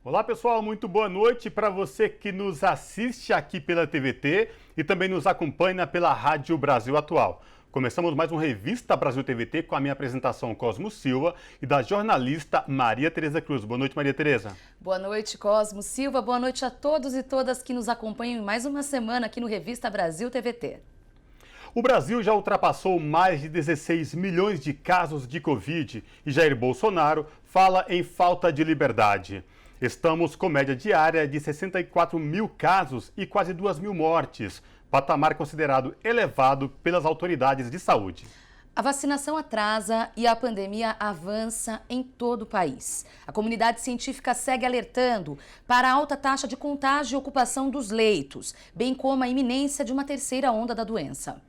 Olá pessoal, muito boa noite para você que nos assiste aqui pela TVT e também nos acompanha pela Rádio Brasil Atual. Começamos mais um Revista Brasil TVT com a minha apresentação Cosmo Silva e da jornalista Maria Tereza Cruz. Boa noite, Maria Tereza. Boa noite, Cosmo Silva. Boa noite a todos e todas que nos acompanham em mais uma semana aqui no Revista Brasil TVT. O Brasil já ultrapassou mais de 16 milhões de casos de Covid e Jair Bolsonaro fala em falta de liberdade. Estamos com média diária de 64 mil casos e quase 2 mil mortes, patamar considerado elevado pelas autoridades de saúde. A vacinação atrasa e a pandemia avança em todo o país. A comunidade científica segue alertando para a alta taxa de contágio e ocupação dos leitos, bem como a iminência de uma terceira onda da doença.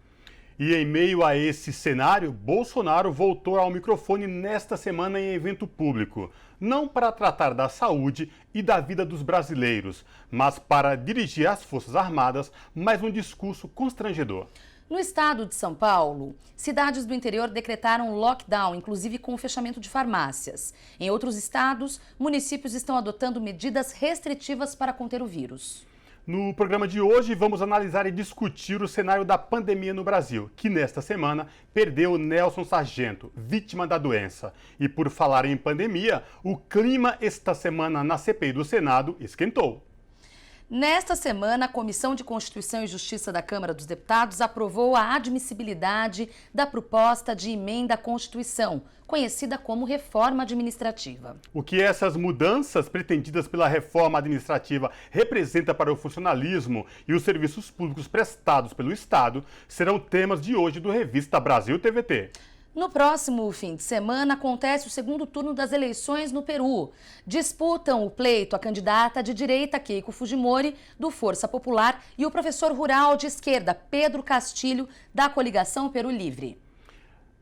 E em meio a esse cenário, Bolsonaro voltou ao microfone nesta semana em evento público, não para tratar da saúde e da vida dos brasileiros, mas para dirigir às Forças Armadas mais um discurso constrangedor. No estado de São Paulo, cidades do interior decretaram lockdown, inclusive com o fechamento de farmácias. Em outros estados, municípios estão adotando medidas restritivas para conter o vírus. No programa de hoje, vamos analisar e discutir o cenário da pandemia no Brasil, que nesta semana perdeu Nelson Sargento, vítima da doença. E por falar em pandemia, o clima esta semana na CPI do Senado esquentou. Nesta semana, a Comissão de Constituição e Justiça da Câmara dos Deputados aprovou a admissibilidade da proposta de emenda à Constituição, conhecida como reforma administrativa. O que essas mudanças pretendidas pela reforma administrativa representa para o funcionalismo e os serviços públicos prestados pelo Estado serão temas de hoje do Revista Brasil TVT. No próximo fim de semana, acontece o segundo turno das eleições no Peru. Disputam o pleito a candidata de direita Keiko Fujimori, do Força Popular, e o professor rural de esquerda Pedro Castilho, da coligação Peru Livre.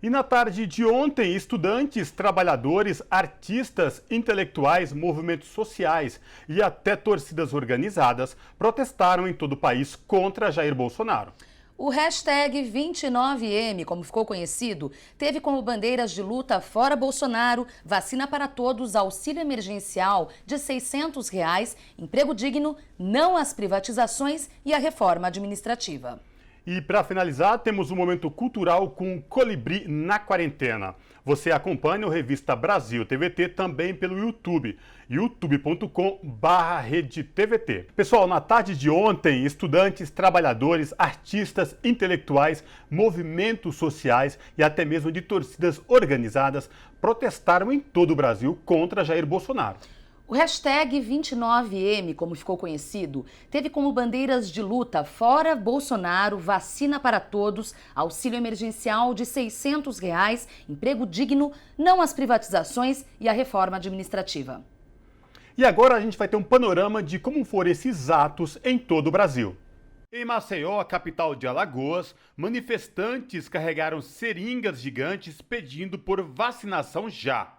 E na tarde de ontem, estudantes, trabalhadores, artistas, intelectuais, movimentos sociais e até torcidas organizadas protestaram em todo o país contra Jair Bolsonaro. O hashtag 29M, como ficou conhecido, teve como bandeiras de luta Fora Bolsonaro, vacina para todos, auxílio emergencial de R$ 600, emprego digno, não às privatizações e a reforma administrativa. E para finalizar, temos um momento cultural com Colibri na quarentena. Você acompanha o Revista Brasil TVT também pelo YouTube, youtube.com/redetvt. Pessoal, na tarde de ontem, estudantes, trabalhadores, artistas, intelectuais, movimentos sociais e até mesmo de torcidas organizadas protestaram em todo o Brasil contra Jair Bolsonaro. O hashtag 29M, como ficou conhecido, teve como bandeiras de luta Fora Bolsonaro, vacina para todos, auxílio emergencial de R$ 600, emprego digno, não às privatizações e a reforma administrativa. E agora a gente vai ter um panorama de como foram esses atos em todo o Brasil. Em Maceió, a capital de Alagoas, manifestantes carregaram seringas gigantes pedindo por vacinação já.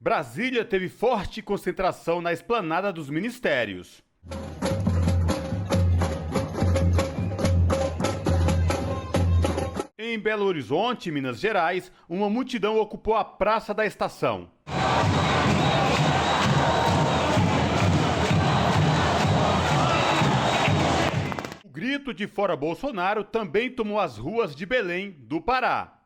Brasília teve forte concentração na esplanada dos ministérios. Em Belo Horizonte, Minas Gerais, uma multidão ocupou a Praça da Estação. O grito de Fora Bolsonaro também tomou as ruas de Belém, do Pará.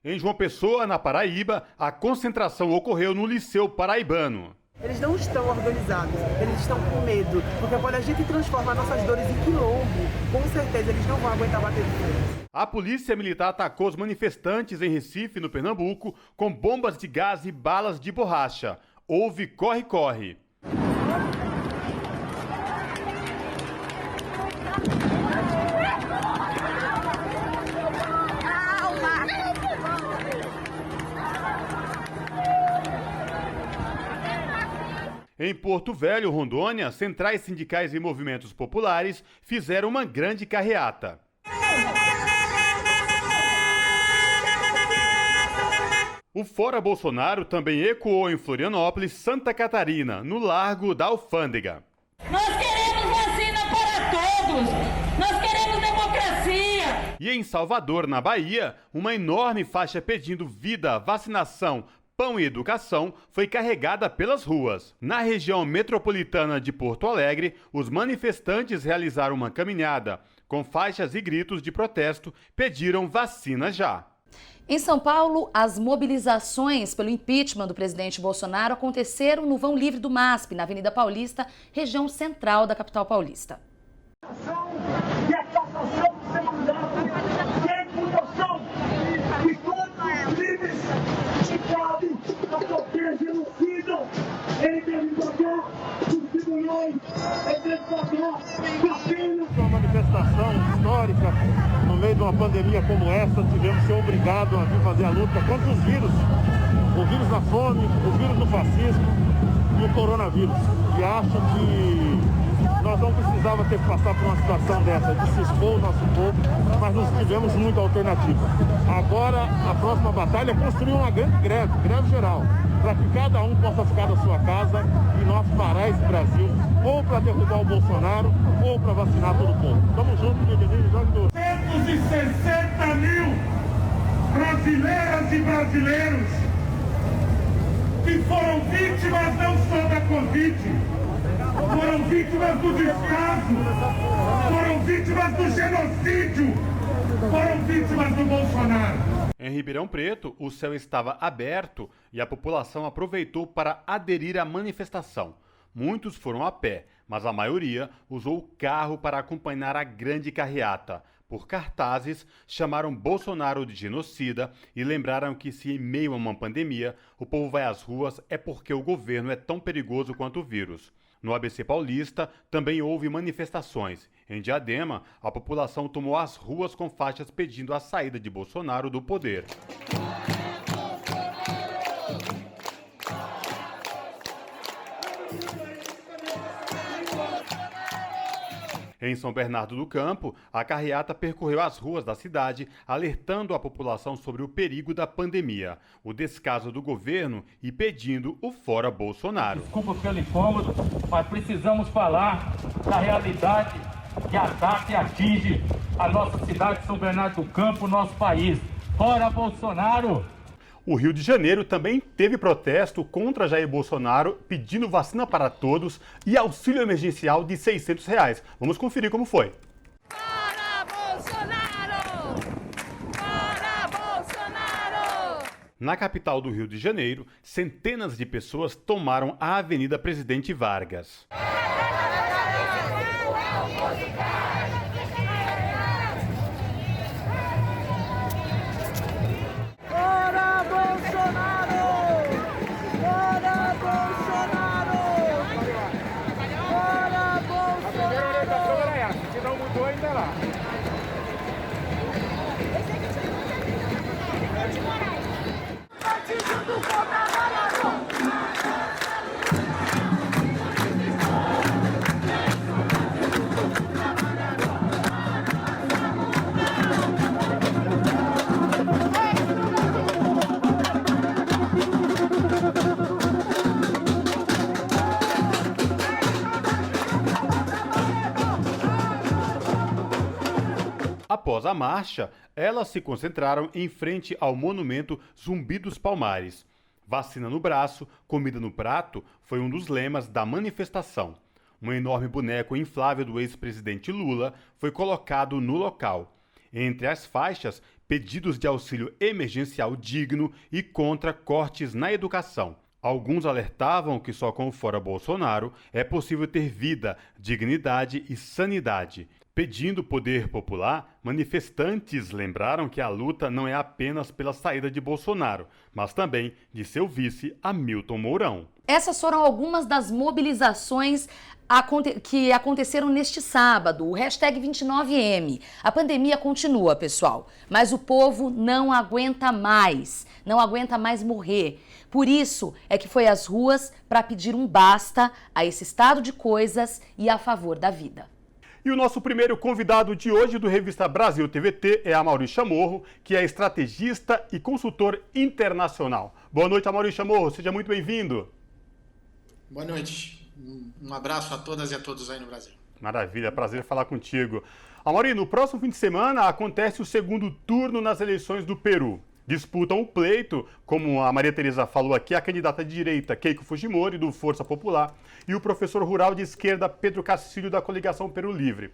Em João Pessoa, na Paraíba, a concentração ocorreu no Liceu Paraibano. Eles não estão organizados, eles estão com medo, porque quando a gente transforma nossas dores em quilombo, com certeza eles não vão aguentar bater de frente. A polícia militar atacou os manifestantes em Recife, no Pernambuco, com bombas de gás e balas de borracha. Houve corre-corre. Em Porto Velho, Rondônia, centrais sindicais e movimentos populares fizeram uma grande carreata. O Fora Bolsonaro também ecoou em Florianópolis, Santa Catarina, no Largo da Alfândega. Nós queremos todos. Nós queremos democracia. E em Salvador, na Bahia, uma enorme faixa pedindo vida, vacinação, pão e educação foi carregada pelas ruas. Na região metropolitana de Porto Alegre, os manifestantes realizaram uma caminhada. Com faixas e gritos de protesto, pediram vacina já. Em São Paulo, as mobilizações pelo impeachment do presidente Bolsonaro aconteceram no vão livre do MASP, na Avenida Paulista, região central da capital paulista. E a cassação do seu mandato e a imputação de todos os crimes que cabem a qualquer genocida. Ele deve pagar os tribunais, ele deve pagar a pena. Uma manifestação histórica, no meio de uma pandemia como essa, tivemos que ser obrigados a vir fazer a luta contra os vírus. O vírus da fome, o vírus do fascismo e o coronavírus. E acho que nós não precisávamos ter que passar por uma situação dessa, de se expor o nosso povo, mas não tivemos muita alternativa. Agora, a próxima batalha é construir uma grande greve geral, para que cada um possa ficar na sua casa e nós parar esse Brasil, ou para derrubar o Bolsonaro, ou para vacinar todo o povo. Estamos juntos, bem-vindos, Jorge Douro. 160 mil brasileiras e brasileiros que foram vítimas não só da Covid, foram vítimas do descaso, foram vítimas do genocídio, foram vítimas do Bolsonaro. Em Ribeirão Preto, o céu estava aberto e a população aproveitou para aderir à manifestação. Muitos foram a pé, mas a maioria usou o carro para acompanhar a grande carreata. Por cartazes, chamaram Bolsonaro de genocida e lembraram que se em meio a uma pandemia o povo vai às ruas é porque o governo é tão perigoso quanto o vírus. No ABC Paulista também houve manifestações. Em Diadema, a população tomou as ruas com faixas pedindo a saída de Bolsonaro do poder. Em São Bernardo do Campo, a carreata percorreu as ruas da cidade, alertando a população sobre o perigo da pandemia, o descaso do governo e pedindo o fora Bolsonaro. Desculpa pelo incômodo, mas precisamos falar da realidade que ataca e atinge a nossa cidade de São Bernardo do Campo, nosso país. Fora Bolsonaro! O Rio de Janeiro também teve protesto contra Jair Bolsonaro, pedindo vacina para todos e auxílio emergencial de R$600. Vamos conferir como foi. Fora Bolsonaro! Fora Bolsonaro! Na capital do Rio de Janeiro, centenas de pessoas tomaram a Avenida Presidente Vargas. Após a marcha, elas se concentraram em frente ao monumento Zumbi dos Palmares. Vacina no braço, comida no prato foi um dos lemas da manifestação. Um enorme boneco inflável do ex-presidente Lula foi colocado no local. Entre as faixas, pedidos de auxílio emergencial digno e contra cortes na educação. Alguns alertavam que só com o fora Bolsonaro é possível ter vida, dignidade e sanidade. Pedindo poder popular, manifestantes lembraram que a luta não é apenas pela saída de Bolsonaro, mas também de seu vice, Hamilton Mourão. Essas foram algumas das mobilizações que aconteceram neste sábado, o hashtag 29M. A pandemia continua, pessoal, mas o povo não aguenta mais morrer. Por isso é que foi às ruas para pedir um basta a esse estado de coisas e a favor da vida. E o nosso primeiro convidado de hoje do Revista Brasil TVT é Amaury Chamorro, que é estrategista e consultor internacional. Boa noite, Amaury Chamorro, seja muito bem-vindo. Boa noite, um abraço a todas e a todos aí no Brasil. Maravilha, prazer falar contigo. Amaury, no próximo fim de semana acontece o segundo turno nas eleições do Peru. Disputam o pleito, como a Maria Tereza falou aqui, a candidata de direita Keiko Fujimori, do Força Popular, e o professor rural de esquerda Pedro Castilho, da coligação Peru Livre.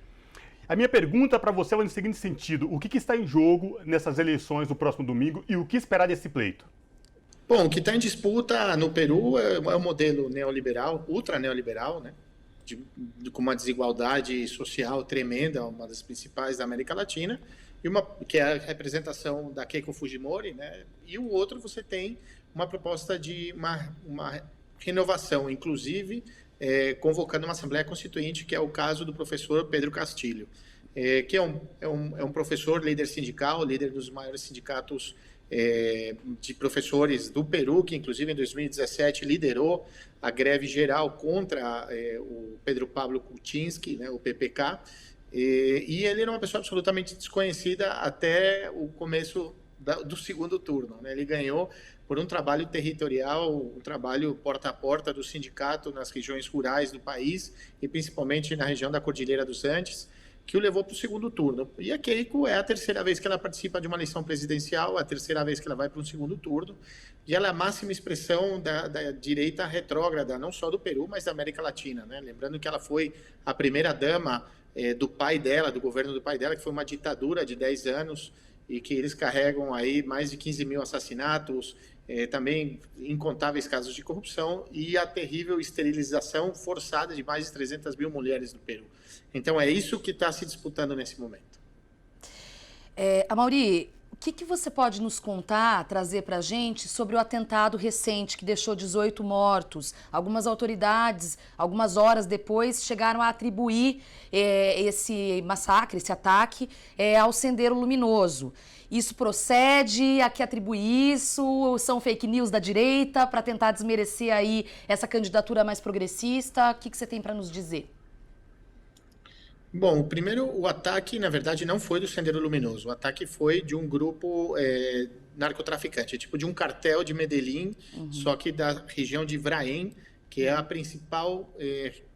A minha pergunta para você é no seguinte sentido: o que está em jogo nessas eleições do próximo domingo e o que esperar desse pleito? Bom, o que está em disputa no Peru é o modelo neoliberal, ultra-neoliberal, né? Com uma desigualdade social tremenda, uma das principais da América Latina, que é a representação da Keiko Fujimori, né? E o outro, você tem uma proposta de uma renovação, inclusive convocando uma Assembleia Constituinte, que é o caso do professor Pedro Castilho, que é um professor, líder sindical, líder dos maiores sindicatos de professores do Peru, que inclusive em 2017 liderou a greve geral contra o Pedro Pablo Kuczynski, né, o PPK, e ele era uma pessoa absolutamente desconhecida até o começo do segundo turno, né? Ele ganhou por um trabalho territorial, um trabalho porta a porta do sindicato nas regiões rurais do país e principalmente na região da Cordilheira dos Andes, que o levou para o segundo turno. E a Keiko é a terceira vez que ela participa de uma eleição presidencial, a terceira vez que ela vai para um segundo turno, e ela é a máxima expressão da direita retrógrada, não só do Peru, mas da América Latina, né? Lembrando que ela foi a primeira-dama do pai dela, do governo do pai dela, que foi uma ditadura de 10 anos, e que eles carregam aí mais de 15 mil assassinatos, também incontáveis casos de corrupção e a terrível esterilização forçada de mais de 300 mil mulheres do Peru. Então, é isso que está se disputando nesse momento. Amaury, o que você pode nos contar, trazer para a gente sobre o atentado recente que deixou 18 mortos? Algumas autoridades, algumas horas depois, chegaram a atribuir esse massacre, esse ataque, ao Sendero Luminoso. Isso procede? A que atribui isso? São fake news da direita para tentar desmerecer aí essa candidatura mais progressista? O que você tem para nos dizer? Bom, primeiro, o ataque, na verdade, não foi do Sendero Luminoso. O ataque foi de um grupo narcotraficante, tipo de um cartel de Medellín, só que da região de Ibraim, que é a principal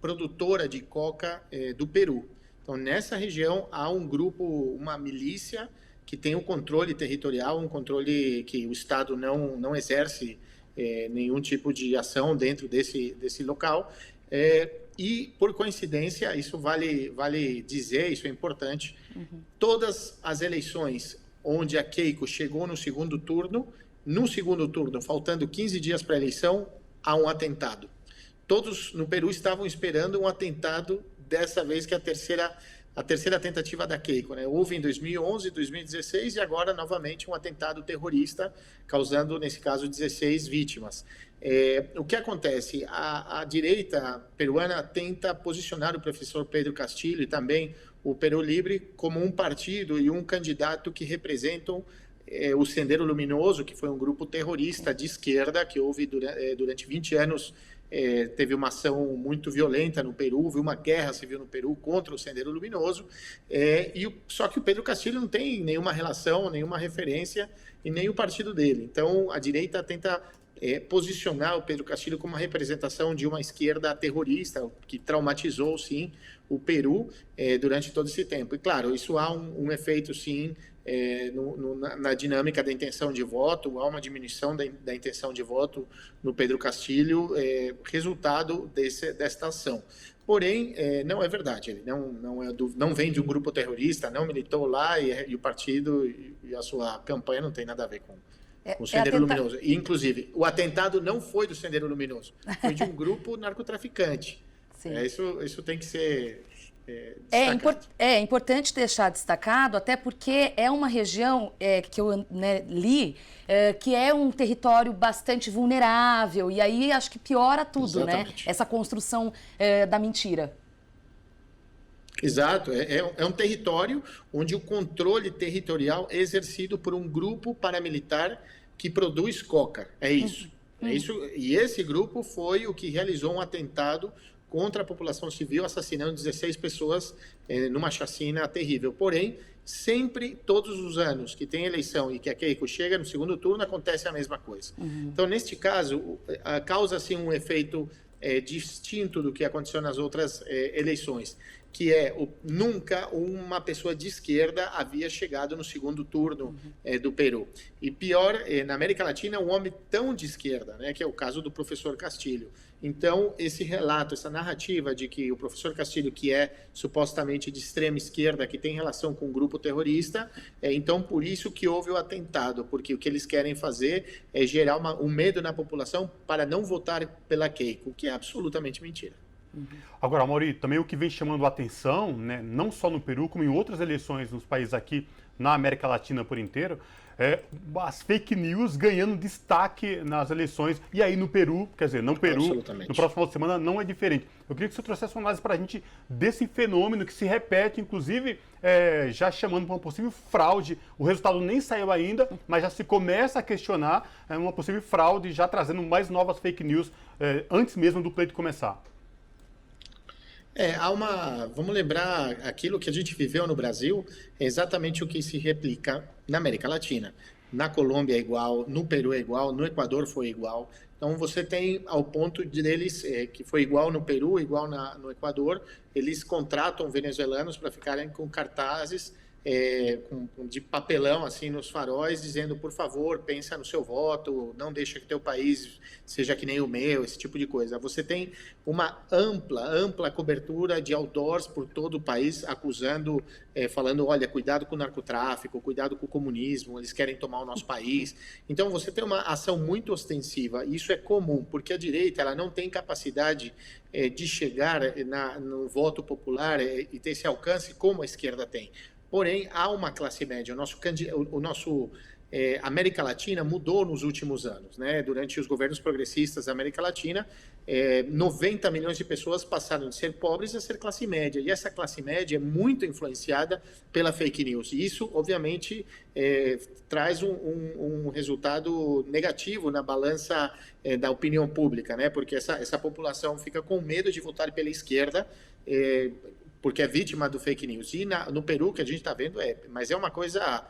produtora de coca do Peru. Então, nessa região, há um grupo, uma milícia, que tem um controle territorial, um controle que o Estado não exerce nenhum tipo de ação dentro desse local. E, por coincidência, isso vale dizer, isso é importante, todas as eleições onde a Keiko chegou no segundo turno, faltando 15 dias para a eleição, há um atentado. Todos no Peru estavam esperando um atentado, dessa vez que é a terceira tentativa da Keiko, né? Houve em 2011, 2016 e agora, novamente, um atentado terrorista, causando, nesse caso, 16 vítimas. O que acontece? A direita peruana tenta posicionar o professor Pedro Castilho e também o Peru Livre como um partido e um candidato que representam o Sendero Luminoso, que foi um grupo terrorista de esquerda que houve durante 20 anos. Teve uma ação muito violenta no Peru, houve uma guerra civil no Peru contra o Sendero Luminoso, só que o Pedro Castilho não tem nenhuma relação, nenhuma referência e nem o partido dele. Então, a direita tenta posicionar o Pedro Castilho como uma representação de uma esquerda terrorista que traumatizou, sim, o Peru durante todo esse tempo. E, claro, isso há um efeito, sim, na dinâmica da intenção de voto, há uma diminuição da intenção de voto no Pedro Castilho, resultado desta ação. Porém, não é verdade, ele não vem de um grupo terrorista, não militou lá e o partido e a sua campanha não tem nada a ver com o Sendero Luminoso. E, inclusive, o atentado não foi do Sendero Luminoso, foi de um grupo narcotraficante. Isso tem que ser... É importante deixar destacado, até porque é uma região que eu li, que é um território bastante vulnerável, e aí acho que piora tudo, exatamente, né? Essa construção da mentira. Exato, é um território onde o controle territorial é exercido por um grupo paramilitar que produz coca, é isso. E esse grupo foi o que realizou um atentado contra a população civil, assassinando 16 pessoas numa chacina terrível. Porém, sempre, todos os anos que tem eleição e que a Keiko chega no segundo turno, acontece a mesma coisa. Então, neste caso, causa-se um efeito distinto do que aconteceu nas outras eleições. que nunca uma pessoa de esquerda havia chegado no segundo turno do Peru. E pior, na América Latina, um homem tão de esquerda, né, que é o caso do professor Castilho. Então, esse relato, essa narrativa de que o professor Castilho, que é supostamente de extrema esquerda, que tem relação com um grupo terrorista, então por isso que houve o atentado, porque o que eles querem fazer é gerar um medo na população para não votar pela Keiko, o que é absolutamente mentira. Agora, Amaury, também o que vem chamando a atenção, né, não só no Peru, como em outras eleições nos países aqui na América Latina por inteiro, as fake news ganhando destaque nas eleições. E aí no Peru, quer dizer, não Peru, no próximo final de semana não é diferente. Eu queria que você trouxesse uma análise para a gente desse fenômeno que se repete, inclusive já chamando para uma possível fraude. O resultado nem saiu ainda, mas já se começa a questionar uma possível fraude, já trazendo mais novas fake news antes mesmo do pleito começar. Vamos lembrar aquilo que a gente viveu no Brasil, é exatamente o que se replica na América Latina. Na Colômbia é igual, no Peru é igual, no Equador foi igual. Então você tem ao ponto deles, que foi igual no Peru, igual no Equador, eles contratam venezuelanos para ficarem com cartazes de papelão assim nos faróis, dizendo, por favor, pensa no seu voto, não deixa que teu país seja que nem o meu, esse tipo de coisa. Você tem uma ampla cobertura de outdoors por todo o país, acusando, falando, olha, cuidado com o narcotráfico, cuidado com o comunismo, eles querem tomar o nosso país. Então você tem uma ação muito ostensiva, e isso é comum, porque a direita ela não tem capacidade de chegar no voto popular e ter esse alcance como a esquerda tem. Porém, há uma classe média. A América Latina mudou nos últimos anos, né? Durante os governos progressistas da América Latina, 90 milhões de pessoas passaram de ser pobres a ser classe média. E essa classe média é muito influenciada pela fake news. E isso, obviamente, traz um resultado negativo na balança da opinião pública, né? Porque essa população fica com medo de votar pela esquerda, porque é vítima do fake news. E no Peru, que a gente está vendo, mas é uma coisa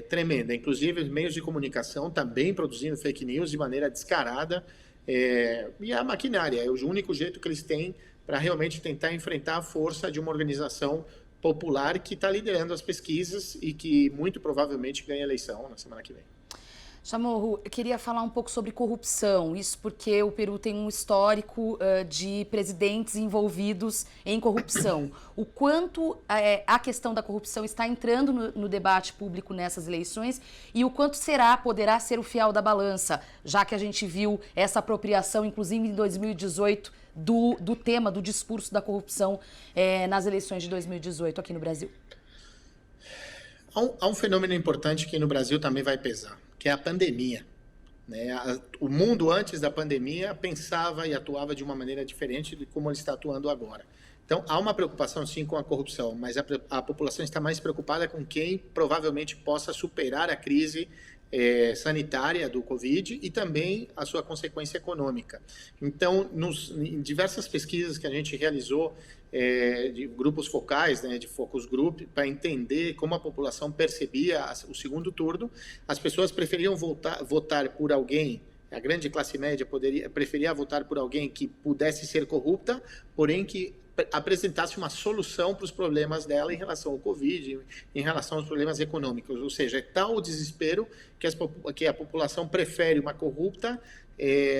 tremenda. Inclusive, os meios de comunicação também produzindo fake news de maneira descarada. E a maquinária é o único jeito que eles têm para realmente tentar enfrentar a força de uma organização popular que está liderando as pesquisas e que muito provavelmente ganha a eleição na semana que vem. Chamorro, eu queria falar um pouco sobre corrupção, isso porque o Peru tem um histórico de presidentes envolvidos em corrupção. O quanto a questão da corrupção está entrando no debate público nessas eleições e o quanto poderá ser o fiel da balança, já que a gente viu essa apropriação, inclusive em 2018, do tema, do discurso da corrupção nas eleições de 2018 aqui no Brasil. Há um fenômeno importante que no Brasil também vai pesar, que é a pandemia. Né? O mundo antes da pandemia pensava e atuava de uma maneira diferente de como ele está atuando agora. Então, há uma preocupação sim com a corrupção, mas a população está mais preocupada com quem provavelmente possa superar a crise sanitária do Covid e também a sua consequência econômica. Então, em diversas pesquisas que a gente realizou, de grupos focais, né, de focus group, para entender como a população percebia o segundo turno, as pessoas preferiam votar por alguém, a grande classe média preferia votar por alguém que pudesse ser corrupta, porém que apresentasse uma solução para os problemas dela em relação ao Covid, em relação aos problemas econômicos. Ou seja, é tal o desespero que a população prefere uma corrupta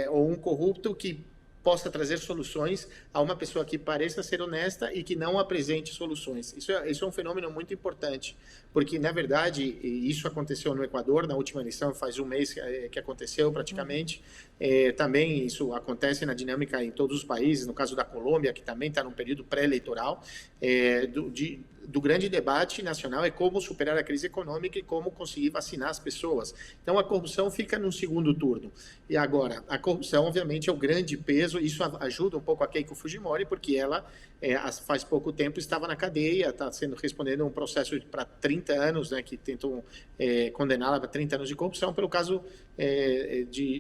ou um corrupto que possa trazer soluções a uma pessoa que pareça ser honesta e que não apresente soluções. Isso é um fenômeno muito importante, porque, na verdade, isso aconteceu no Equador, na última eleição, faz um mês que aconteceu praticamente. Também isso acontece na dinâmica em todos os países, no caso da Colômbia, que também está num período pré-eleitoral, do grande debate nacional é como superar a crise econômica e como conseguir vacinar as pessoas. Então, a corrupção fica no segundo turno. E agora, a corrupção, obviamente, é o grande peso. Isso ajuda um pouco a Keiko Fujimori, porque ela, faz pouco tempo, estava na cadeia, está respondendo a um processo para 30 anos, né, que tentam condená-la para 30 anos de corrupção, pelo caso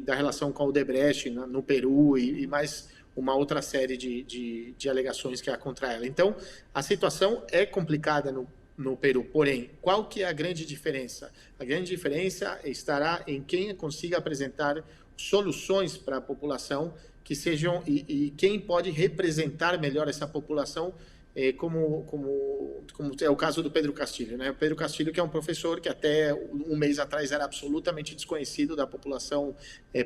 da relação com a Odebrecht no Peru e mais uma outra série de alegações que há contra ela. Então, a situação é complicada no Peru, porém, qual que é a grande diferença? A grande diferença estará em quem consiga apresentar soluções para a população que sejam, e quem pode representar melhor essa população como é o caso do Pedro Castilho, né? O Pedro Castilho, que é um professor que até um mês atrás era absolutamente desconhecido da população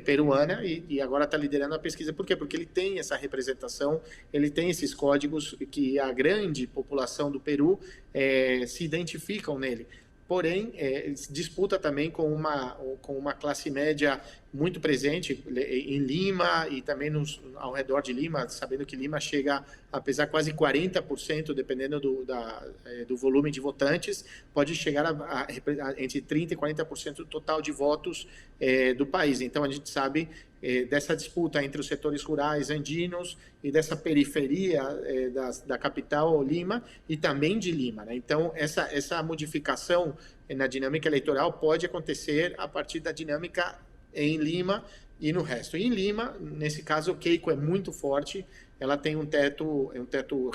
peruana e agora está liderando a pesquisa. Por quê? Porque ele tem essa representação, ele tem esses códigos que a grande população do Peru se identificam nele. Porém, disputa também com uma classe média muito presente em Lima e também ao redor de Lima, sabendo que Lima chega a pesar quase 40%, dependendo do volume de votantes, pode chegar a entre 30% e 40% do total de votos do país. Então, a gente sabe dessa disputa entre os setores rurais andinos e dessa periferia da capital Lima e também de Lima, né? Então, essa modificação na dinâmica eleitoral pode acontecer a partir da dinâmica em Lima e no resto. E em Lima, nesse caso, o Keiko é muito forte, ela tem um teto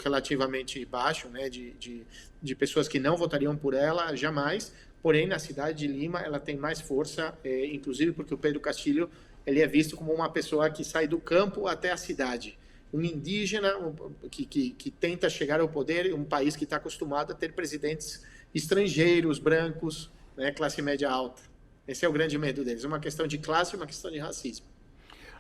relativamente baixo, né, de pessoas que não votariam por ela jamais, porém, na cidade de Lima, ela tem mais força, inclusive porque o Pedro Castilho ele é visto como uma pessoa que sai do campo até a cidade, um indígena que tenta chegar ao poder, um país que está acostumado a ter presidentes estrangeiros, brancos, né, classe média alta. Esse é o grande medo deles, uma questão de classe e uma questão de racismo.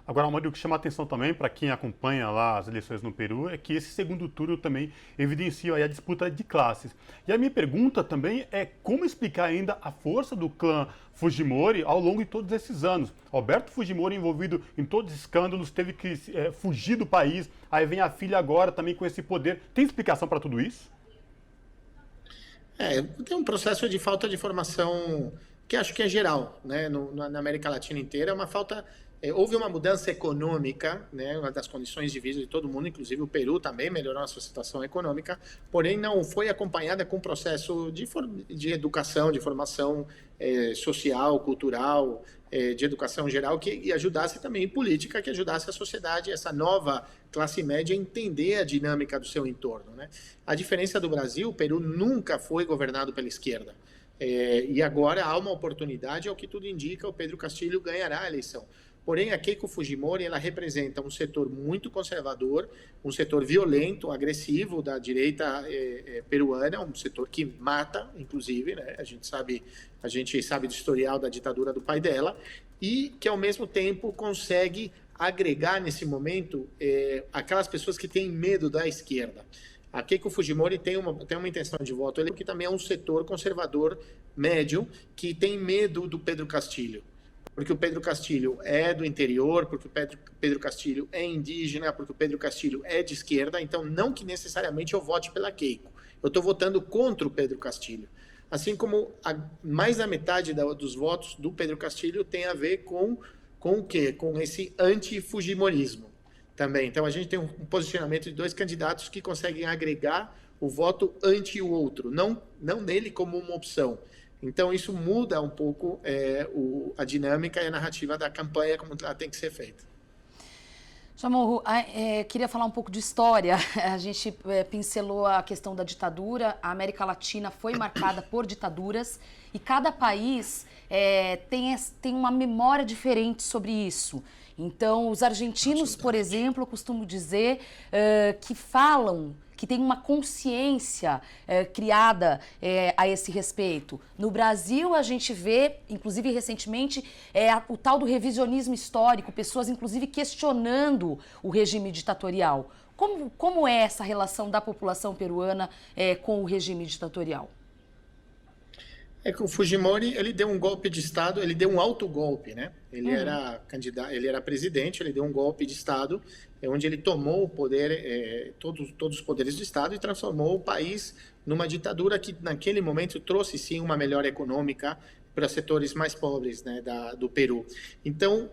Agora, Maria, o que chama a atenção também para quem acompanha lá as eleições no Peru é que esse segundo turno também evidencia aí a disputa de classes. E a minha pergunta também é como explicar ainda a força do clã Fujimori ao longo de todos esses anos. Alberto Fujimori, envolvido em todos os escândalos, teve que fugir do país, aí vem a filha agora também com esse poder. Tem explicação para tudo isso? Tem um processo de falta de formação que acho que é geral, né? Na América Latina inteira, é uma falta... houve uma mudança econômica, né, uma das condições de vida de todo mundo, inclusive o Peru também melhorou a sua situação econômica, porém não foi acompanhada com um processo de educação, de formação social, cultural, de educação geral, que ajudasse também política, que ajudasse a sociedade, essa nova classe média, a entender a dinâmica do seu entorno, né? A diferença do Brasil, o Peru nunca foi governado pela esquerda. E agora há uma oportunidade, ao que tudo indica, o Pedro Castilho ganhará a eleição. Porém, a Keiko Fujimori, ela representa um setor muito conservador, um setor violento, agressivo da direita peruana, um setor que mata, inclusive, né? A gente sabe do historial da ditadura do pai dela, e que, ao mesmo tempo, consegue agregar, nesse momento, aquelas pessoas que têm medo da esquerda. A Keiko Fujimori tem uma intenção de voto, que também é um setor conservador médio, que tem medo do Pedro Castilho. Porque o Pedro Castilho é do interior, porque o Pedro Castilho é indígena, porque o Pedro Castilho é de esquerda, então não que necessariamente eu vote pela Keiko. Eu estou votando contra o Pedro Castilho. Assim como mais da metade dos votos do Pedro Castilho tem a ver com o quê? Com esse anti-fujimorismo também. Então a gente tem um posicionamento de dois candidatos que conseguem agregar o voto anti o outro, não nele como uma opção. Então, isso muda um pouco a dinâmica e a narrativa da campanha, como ela tem que ser feita. Chamorro, queria falar um pouco de história. A gente pincelou a questão da ditadura. A América Latina foi marcada por ditaduras e cada país tem uma memória diferente sobre isso. Então, os argentinos, por exemplo, eu costumo dizer que tem uma consciência criada a esse respeito. No Brasil, a gente vê, inclusive recentemente, o tal do revisionismo histórico, pessoas, inclusive, questionando o regime ditatorial. Como é essa relação da população peruana com o regime ditatorial? Que o Fujimori, ele deu um golpe de Estado, ele deu um autogolpe, né? Ele era candidato, ele era presidente, ele deu um golpe de Estado, onde ele tomou o poder, todos os poderes do Estado e transformou o país numa ditadura que, naquele momento, trouxe, sim, uma melhora econômica para setores mais pobres, né, do Peru. Então,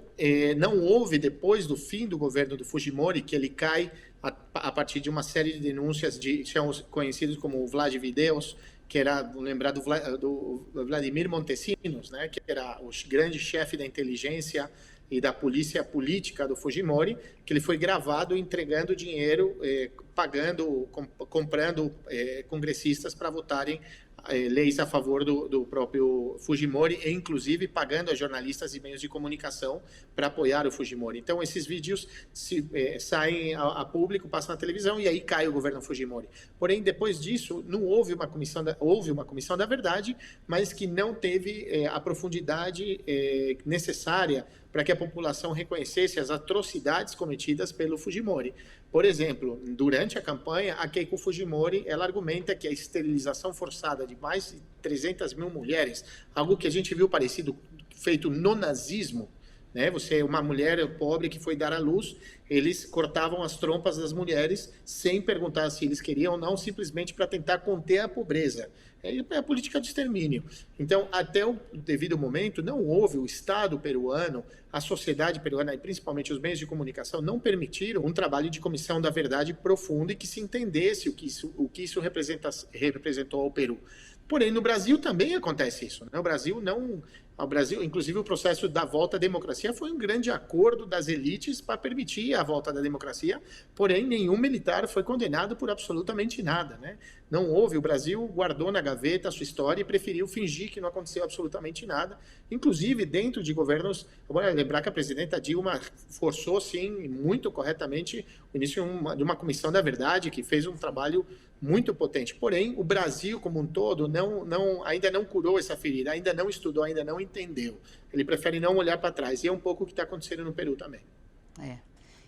não houve, depois do fim do governo do Fujimori, que ele cai a partir de uma série de denúncias são conhecidos como Vladivideos, que era, lembrar do Vladimir Montesinos, né, que era o grande chefe da inteligência e da polícia política do Fujimori, que ele foi gravado entregando dinheiro, comprando congressistas para votarem leis a favor do próprio Fujimori, e inclusive pagando a jornalistas e meios de comunicação para apoiar o Fujimori. Então, esses vídeos saem a público, passam na televisão e aí cai o governo Fujimori. Porém, depois disso, não houve uma comissão da verdade, mas que não teve a profundidade necessária para que a população reconhecesse as atrocidades cometidas pelo Fujimori. Por exemplo, durante a campanha, a Keiko Fujimori, ela argumenta que a esterilização forçada de mais de 300 mil mulheres, algo que a gente viu parecido, feito no nazismo, né? Você, uma mulher pobre que foi dar à luz, eles cortavam as trompas das mulheres sem perguntar se eles queriam ou não, simplesmente para tentar conter a pobreza. É a política de extermínio. Então, até o devido momento, não houve o Estado peruano, a sociedade peruana e principalmente os meios de comunicação não permitiram um trabalho de comissão da verdade profundo e que se entendesse o que isso representou ao Peru. Porém, no Brasil também acontece isso. Né? O Brasil, inclusive o processo da volta à democracia foi um grande acordo das elites para permitir a volta da democracia, porém nenhum militar foi condenado por absolutamente nada. Né? Não houve, o Brasil guardou na gaveta a sua história e preferiu fingir que não aconteceu absolutamente nada, inclusive dentro de governos. Vou lembrar que a presidenta Dilma forçou, sim, muito corretamente, o início de uma comissão da verdade que fez um trabalho muito potente. Porém, o Brasil como um todo ainda não curou essa ferida, ainda não estudou, ainda não entendeu. Ele prefere não olhar para trás. E é um pouco o que está acontecendo no Peru também.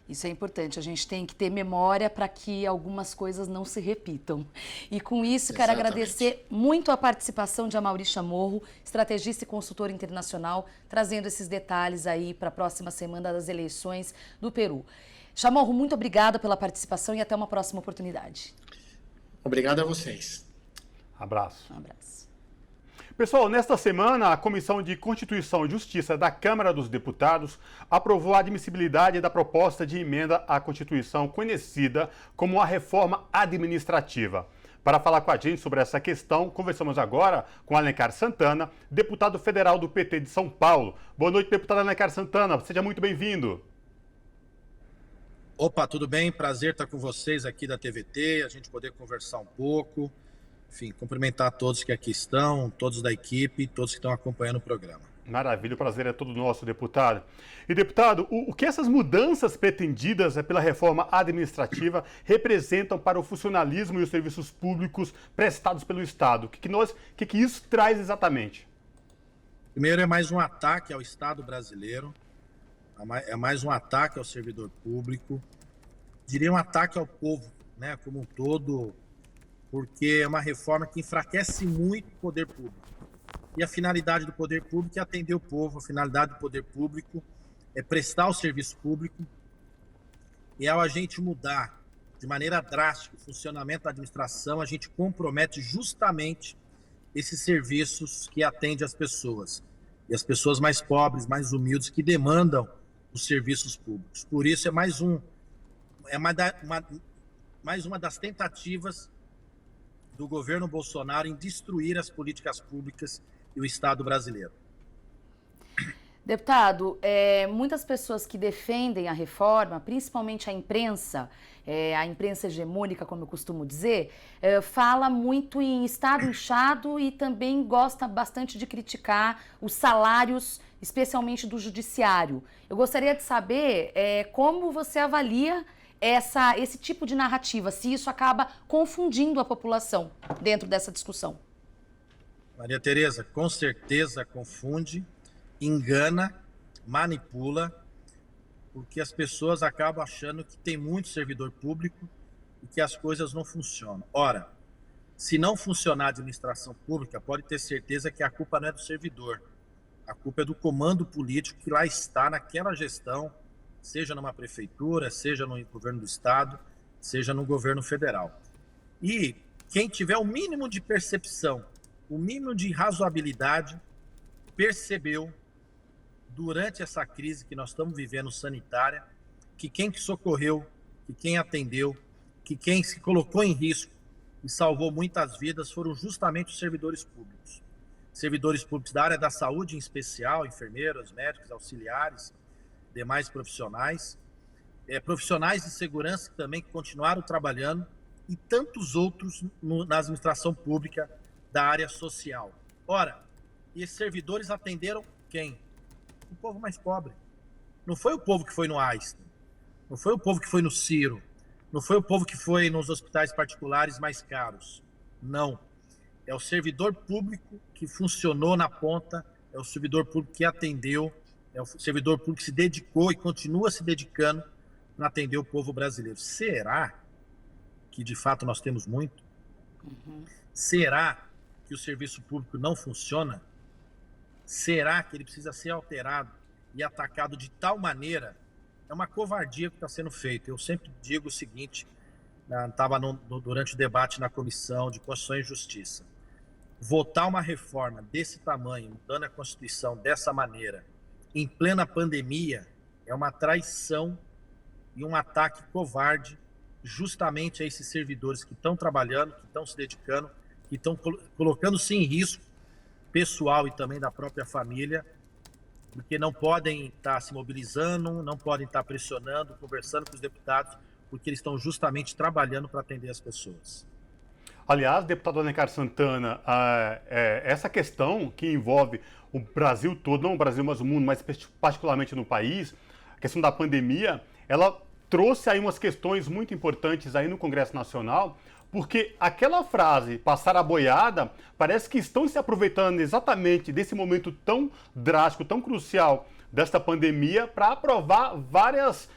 Isso é importante. A gente tem que ter memória para que algumas coisas não se repitam. E com isso, quero agradecer muito a participação de Amaury Chamorro, estrategista e consultor internacional, trazendo esses detalhes aí para a próxima semana das eleições do Peru. Chamorro, muito obrigada pela participação e até uma próxima oportunidade. Obrigado a vocês. Abraço. Um abraço. Pessoal, nesta semana, a Comissão de Constituição e Justiça da Câmara dos Deputados aprovou a admissibilidade da proposta de emenda à Constituição conhecida como a reforma administrativa. Para falar com a gente sobre essa questão, conversamos agora com Alencar Santana, deputado federal do PT de São Paulo. Boa noite, deputado Alencar Santana. Seja muito bem-vindo. Opa, tudo bem? Prazer estar com vocês aqui da TVT, a gente poder conversar um pouco. Enfim, cumprimentar todos que aqui estão, todos da equipe, todos que estão acompanhando o programa. Maravilha, o prazer é todo nosso, deputado. E, deputado, o que essas mudanças pretendidas pela reforma administrativa representam para o funcionalismo e os serviços públicos prestados pelo Estado? O que isso traz exatamente? Primeiro, é mais um ataque ao Estado brasileiro, é mais um ataque ao servidor público, diria um ataque ao povo, né, como um todo, porque é uma reforma que enfraquece muito o poder público. E a finalidade do poder público é atender o povo, a finalidade do poder público é prestar o serviço público. E ao a gente mudar de maneira drástica o funcionamento da administração, a gente compromete justamente esses serviços que atendem as pessoas. E as pessoas mais pobres, mais humildes, que demandam os serviços públicos. Por isso é mais uma das tentativas do governo Bolsonaro em destruir as políticas públicas e o Estado brasileiro. Deputado, muitas pessoas que defendem a reforma, principalmente a imprensa hegemônica, como eu costumo dizer, fala muito em Estado inchado e também gosta bastante de criticar os salários, especialmente do judiciário. Eu gostaria de saber como você avalia esse tipo de narrativa, se isso acaba confundindo a população dentro dessa discussão. Maria Tereza, com certeza confunde, engana, manipula, porque as pessoas acabam achando que tem muito servidor público e que as coisas não funcionam. Ora, se não funcionar a administração pública, pode ter certeza que a culpa não é do servidor, a culpa é do comando político que lá está naquela gestão, seja numa prefeitura, seja no governo do estado, seja no governo federal. E quem tiver o mínimo de percepção, o mínimo de razoabilidade, percebeu, durante essa crise que nós estamos vivendo sanitária, que quem socorreu, que quem atendeu, que quem se colocou em risco e salvou muitas vidas foram justamente os servidores públicos. Servidores públicos da área da saúde em especial, enfermeiros, médicos, auxiliares, demais profissionais, profissionais de segurança também que continuaram trabalhando e tantos outros na administração pública da área social. Ora, e esses servidores atenderam quem? O povo mais pobre. Não foi o povo que foi no Einstein, não foi o povo que foi no Ciro, não foi o povo que foi nos hospitais particulares mais caros. Não. É o servidor público que funcionou na ponta, é o servidor público que atendeu, é o servidor público que se dedicou e continua se dedicando para atender o povo brasileiro. Será que de fato nós temos muito? Será que o serviço público não funciona? Será que ele precisa ser alterado e atacado de tal maneira? É uma covardia que está sendo feita. Eu sempre digo o seguinte, estava durante o debate na Comissão de Constituição e Justiça. Votar uma reforma desse tamanho, mudando a Constituição dessa maneira, em plena pandemia, é uma traição e um ataque covarde justamente a esses servidores que estão trabalhando, que estão se dedicando, que estão colocando-se em risco pessoal e também da própria família, porque não podem estar se mobilizando, não podem estar pressionando, conversando com os deputados, porque eles estão justamente trabalhando para atender as pessoas. Aliás, deputado Alencar Santana, essa questão que envolve o Brasil todo, não o Brasil, mas o mundo, mas particularmente no país, a questão da pandemia, ela trouxe aí umas questões muito importantes aí no Congresso Nacional, porque aquela frase, passar a boiada, parece que estão se aproveitando exatamente desse momento tão drástico, tão crucial desta pandemia para aprovar vários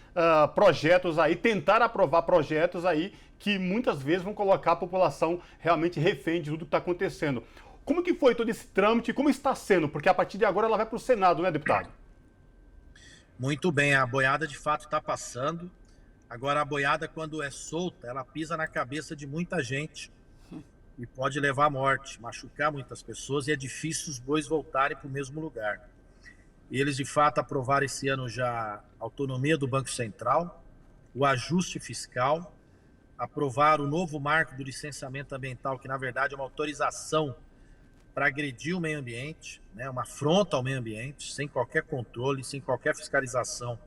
projetos aí, tentar aprovar projetos aí que muitas vezes vão colocar a população realmente refém de tudo que está acontecendo. Como que foi todo esse trâmite e como está sendo? Porque a partir de agora ela vai para o Senado, né, deputado? Muito bem, a boiada de fato está passando. Agora, a boiada, quando é solta, ela pisa na cabeça de muita gente e pode levar à morte, machucar muitas pessoas, e é difícil os bois voltarem para o mesmo lugar. Eles, de fato, aprovaram esse ano já a autonomia do Banco Central, o ajuste fiscal, aprovaram o novo marco do licenciamento ambiental, que, na verdade, é uma autorização para agredir o meio ambiente, né, uma afronta ao meio ambiente, sem qualquer controle, sem qualquer fiscalização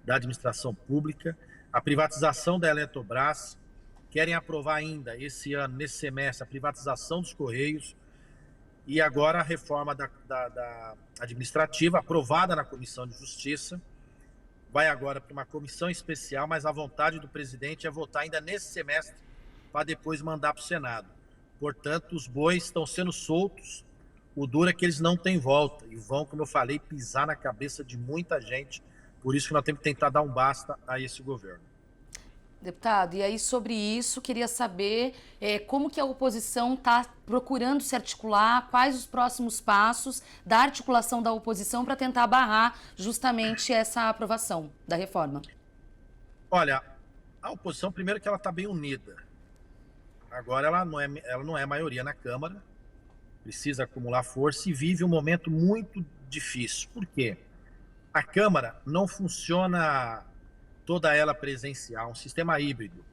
da administração pública. A privatização da Eletrobras, querem aprovar ainda esse ano, nesse semestre, a privatização dos Correios, e agora a reforma da administrativa, aprovada na Comissão de Justiça, vai agora para uma comissão especial, mas a vontade do presidente é votar ainda nesse semestre, para depois mandar para o Senado. Portanto, os bois estão sendo soltos, o duro é que eles não têm volta, e vão, como eu falei, pisar na cabeça de muita gente. Por isso que nós temos que tentar dar um basta a esse governo. Deputado, e aí sobre isso, queria saber como que a oposição está procurando se articular, quais os próximos passos da articulação da oposição para tentar barrar justamente essa aprovação da reforma. Olha, a oposição, primeiro que ela está bem unida. Agora ela não é maioria na Câmara, precisa acumular força e vive um momento muito difícil. Por quê? A Câmara não funciona toda ela presencial, um sistema híbrido.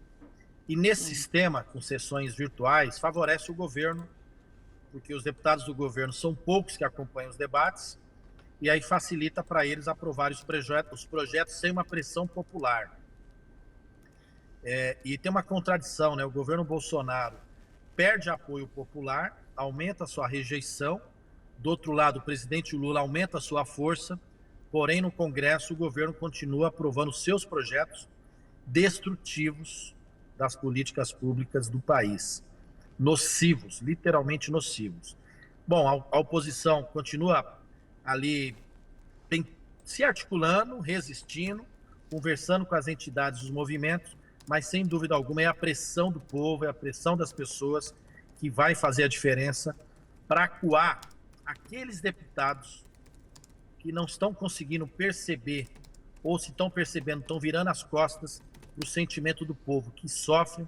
E nesse sistema, com sessões virtuais, favorece o governo, porque os deputados do governo são poucos que acompanham os debates, e aí facilita para eles aprovarem os projetos sem uma pressão popular. E tem uma contradição, né? O governo Bolsonaro perde apoio popular, aumenta a sua rejeição, do outro lado, o presidente Lula aumenta a sua força. Porém, no Congresso, o governo continua aprovando seus projetos destrutivos das políticas públicas do país. Nocivos, literalmente nocivos. Bom, a oposição continua ali se articulando, resistindo, conversando com as entidades dos movimentos, mas sem dúvida alguma é a pressão do povo, é a pressão das pessoas que vai fazer a diferença para acuar aqueles deputados que não estão conseguindo perceber, ou se estão percebendo, estão virando as costas do sentimento do povo, que sofre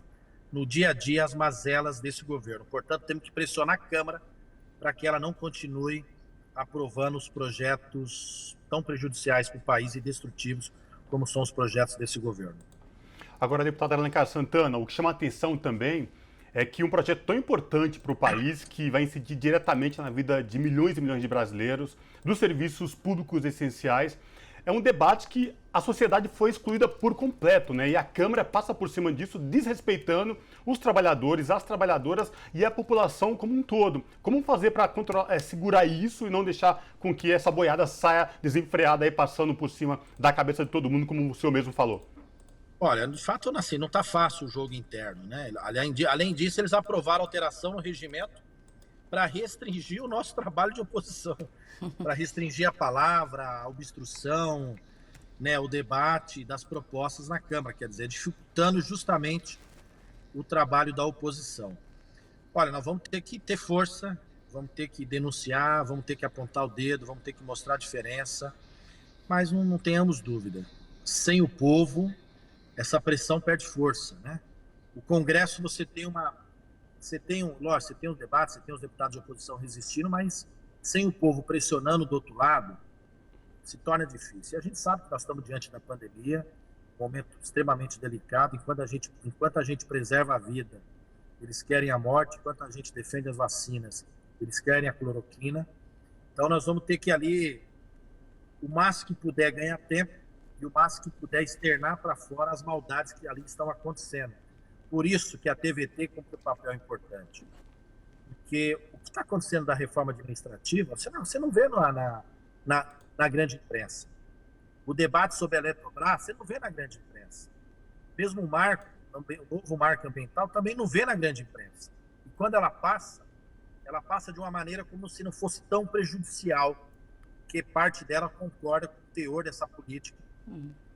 no dia a dia as mazelas desse governo. Portanto, temos que pressionar a Câmara para que ela não continue aprovando os projetos tão prejudiciais para o país e destrutivos como são os projetos desse governo. Agora, deputada Alencar Santana, o que chama a atenção também é que um projeto tão importante para o país, que vai incidir diretamente na vida de milhões e milhões de brasileiros, dos serviços públicos essenciais, é um debate que a sociedade foi excluída por completo, né? E a Câmara passa por cima disso, desrespeitando os trabalhadores, as trabalhadoras e a população como um todo. Como fazer para segurar isso e não deixar com que essa boiada saia desenfreada aí, passando por cima da cabeça de todo mundo, como o senhor mesmo falou? Olha, de fato, assim, não está fácil o jogo interno, né? Além disso, eles aprovaram alteração no regimento para restringir o nosso trabalho de oposição, para restringir a palavra, a obstrução, né, o debate das propostas na Câmara, quer dizer, dificultando justamente o trabalho da oposição. Olha, nós vamos ter que ter força, vamos ter que denunciar, vamos ter que apontar o dedo, vamos ter que mostrar a diferença, mas não tenhamos dúvida, sem o povo, essa pressão perde força, né? O Congresso, você tem os debates, você tem os deputados de oposição resistindo, mas sem o povo pressionando do outro lado, se torna difícil. E a gente sabe que nós estamos diante da pandemia, um momento extremamente delicado, enquanto a gente preserva a vida, eles querem a morte, enquanto a gente defende as vacinas, eles querem a cloroquina. Então nós vamos ter que ali, o máximo que puder, ganhar tempo, e o máximo que puder externar para fora as maldades que ali estão acontecendo. Por isso que a TVT cumpre um papel importante. Porque o que está acontecendo da reforma administrativa, você não vê na grande imprensa. O debate sobre a Eletrobras, você não vê na grande imprensa. Mesmo o novo marco ambiental, também não vê na grande imprensa. E quando ela passa de uma maneira como se não fosse tão prejudicial, que parte dela concorda com o teor dessa política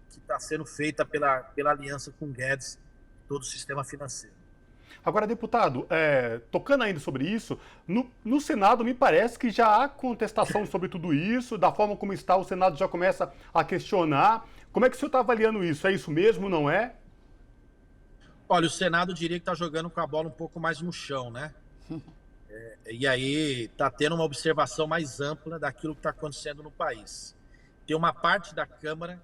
que está sendo feita pela aliança com o Guedes, todo o sistema financeiro. Agora, deputado, tocando ainda sobre isso, no Senado me parece que já há contestação sobre tudo isso, da forma como está, o Senado já começa a questionar. Como é que o senhor está avaliando isso? É isso mesmo, não é? Olha, o Senado diria que está jogando com a bola um pouco mais no chão, né? E aí está tendo uma observação mais ampla daquilo que está acontecendo no país. Tem uma parte da Câmara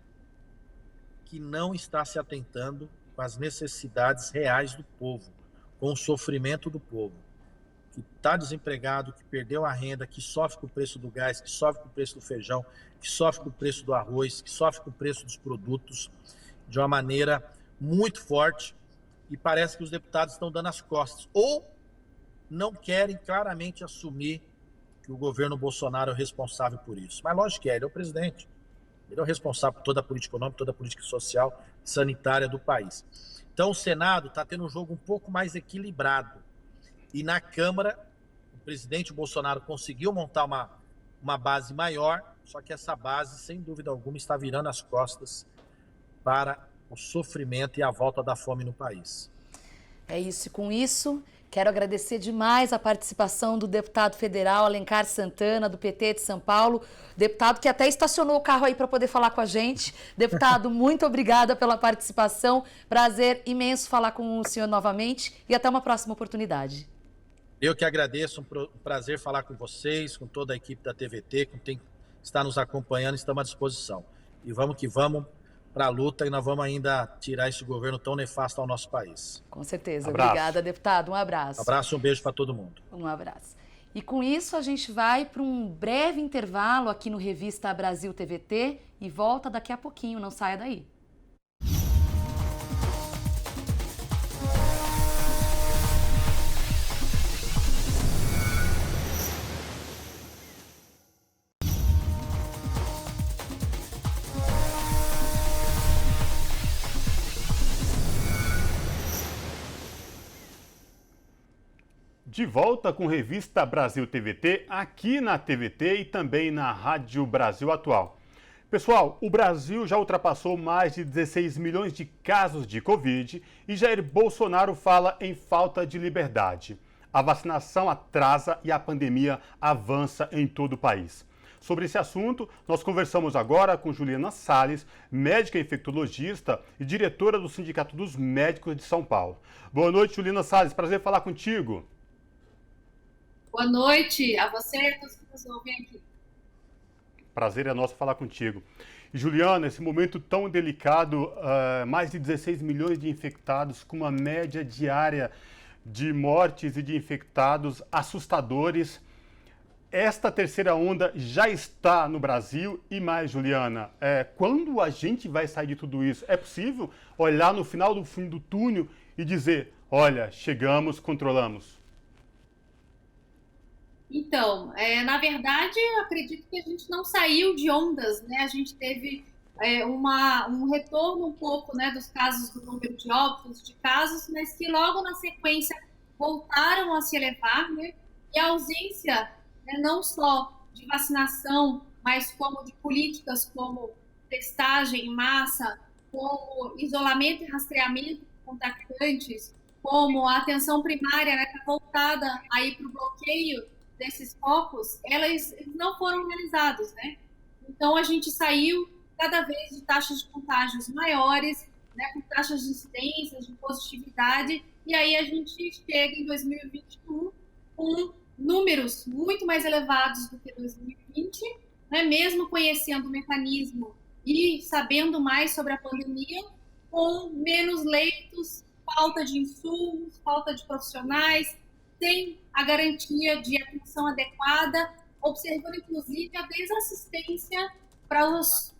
que não está se atentando com as necessidades reais do povo, com o sofrimento do povo, que está desempregado, que perdeu a renda, que sofre com o preço do gás, que sofre com o preço do feijão, que sofre com o preço do arroz, que sofre com o preço dos produtos, de uma maneira muito forte, e parece que os deputados estão dando as costas, ou não querem claramente assumir que o governo Bolsonaro é o responsável por isso. Mas lógico que ele é o presidente. Ele é o responsável por toda a política econômica, toda a política social, sanitária do país. Então o Senado está tendo um jogo um pouco mais equilibrado. E na Câmara, o presidente Bolsonaro conseguiu montar uma base maior, só que essa base, sem dúvida alguma, está virando as costas para o sofrimento e a volta da fome no país. É isso, e com isso, quero agradecer demais a participação do deputado federal Alencar Santana, do PT de São Paulo, deputado que até estacionou o carro aí para poder falar com a gente. Deputado, muito obrigada pela participação, prazer imenso falar com o senhor novamente e até uma próxima oportunidade. Eu que agradeço, um prazer falar com vocês, com toda a equipe da TVT, com quem está nos acompanhando, estamos à disposição. E vamos que vamos para a luta e nós vamos ainda tirar esse governo tão nefasto ao nosso país. Com certeza. Abraço. Obrigada, deputado. Um abraço. Um abraço e um beijo para todo mundo. Um abraço. E com isso a gente vai para um breve intervalo aqui no Revista Brasil TVT e volta daqui a pouquinho, não saia daí. De volta com Revista Brasil TVT, aqui na TVT e também na Rádio Brasil Atual. Pessoal, o Brasil já ultrapassou mais de 16 milhões de casos de Covid e Jair Bolsonaro fala em falta de liberdade. A vacinação atrasa e a pandemia avança em todo o país. Sobre esse assunto, nós conversamos agora com Juliana Salles, médica infectologista e diretora do Sindicato dos Médicos de São Paulo. Boa noite, Juliana Salles, prazer falar contigo. Boa noite a você e a todos que nos ouvem aqui. Prazer é nosso falar contigo. E, Juliana, esse momento tão delicado, mais de 16 milhões de infectados, com uma média diária de mortes e de infectados assustadores. Esta terceira onda já está no Brasil e mais, Juliana, quando a gente vai sair de tudo isso? É possível olhar no final do fim do túnel e dizer, olha, chegamos, controlamos? Então, na verdade, eu acredito que a gente não saiu de ondas, né? A gente teve um retorno um pouco, né, dos casos, do número de óbitos, de casos, mas que logo na sequência voltaram a se elevar, né? E a ausência, né, não só de vacinação, mas como de políticas como testagem em massa, como isolamento e rastreamento de contactantes, como a atenção primária, né, tá voltada aí para o bloqueio desses focos, eles não foram realizados, né? Então, a gente saiu cada vez de taxas de contágios maiores, né, com taxas de incidências, de positividade, e aí a gente chega em 2021 com números muito mais elevados do que 2020, né, mesmo conhecendo o mecanismo e sabendo mais sobre a pandemia, com menos leitos, falta de insumos, falta de profissionais, sem a garantia de atenção adequada, observando inclusive a desassistência para os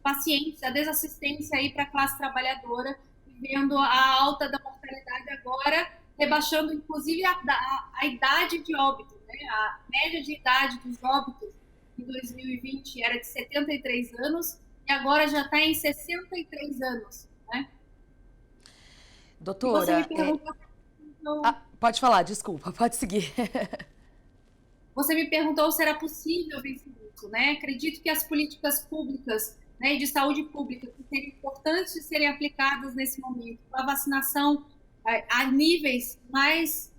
pacientes, a desassistência aí para a classe trabalhadora, vendo a alta da mortalidade agora, rebaixando inclusive a idade de óbito, né? A média de idade dos óbitos em 2020 era de 73 anos e agora já está em 63 anos, né? Doutora, você me perguntou... pode falar, desculpa, pode seguir. Você me perguntou se era possível vencer isso, né? Acredito que as políticas públicas, né, de saúde pública, que seriam importantes de serem aplicadas nesse momento, a vacinação a níveis mais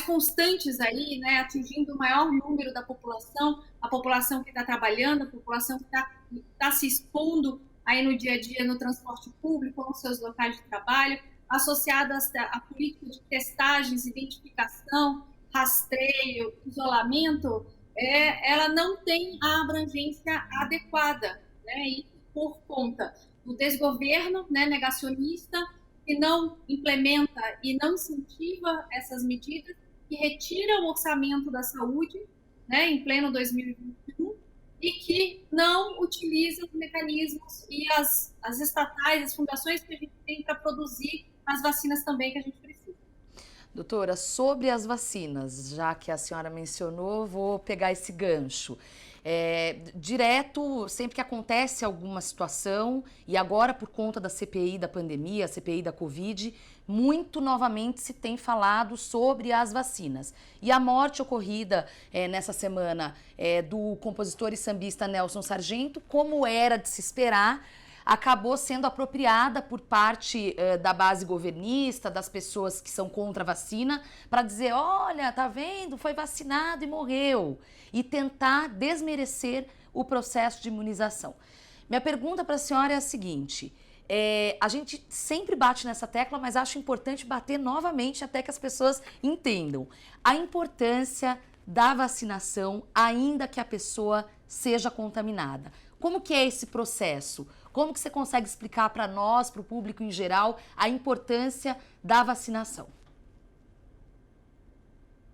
constantes aí, né, atingindo o maior número da população, a população que está trabalhando, a população que está se expondo aí no dia a dia no transporte público, nos seus locais de trabalho, associadas à política de testagens, identificação, rastreio, isolamento, ela não tem a abrangência adequada, né? E por conta do desgoverno, né, negacionista, que não implementa e não incentiva essas medidas, que retira o orçamento da saúde, né, em pleno 2021, e que não utiliza os mecanismos e as estatais, as fundações que a gente tem para produzir as vacinas também que a gente precisa. Doutora, sobre as vacinas, já que a senhora mencionou, vou pegar esse gancho. Direto, sempre que acontece alguma situação, e agora por conta da CPI da pandemia, a CPI da Covid, muito novamente se tem falado sobre as vacinas. E a morte ocorrida nessa semana do compositor e sambista Nelson Sargento, como era de se esperar, acabou sendo apropriada por parte da base governista, das pessoas que são contra a vacina, para dizer, olha, tá vendo, foi vacinado e morreu, e tentar desmerecer o processo de imunização. Minha pergunta para a senhora é a seguinte, a gente sempre bate nessa tecla, mas acho importante bater novamente até que as pessoas entendam a importância da vacinação, ainda que a pessoa seja contaminada. Como que é esse processo? Como que você consegue explicar para nós, para o público em geral, a importância da vacinação?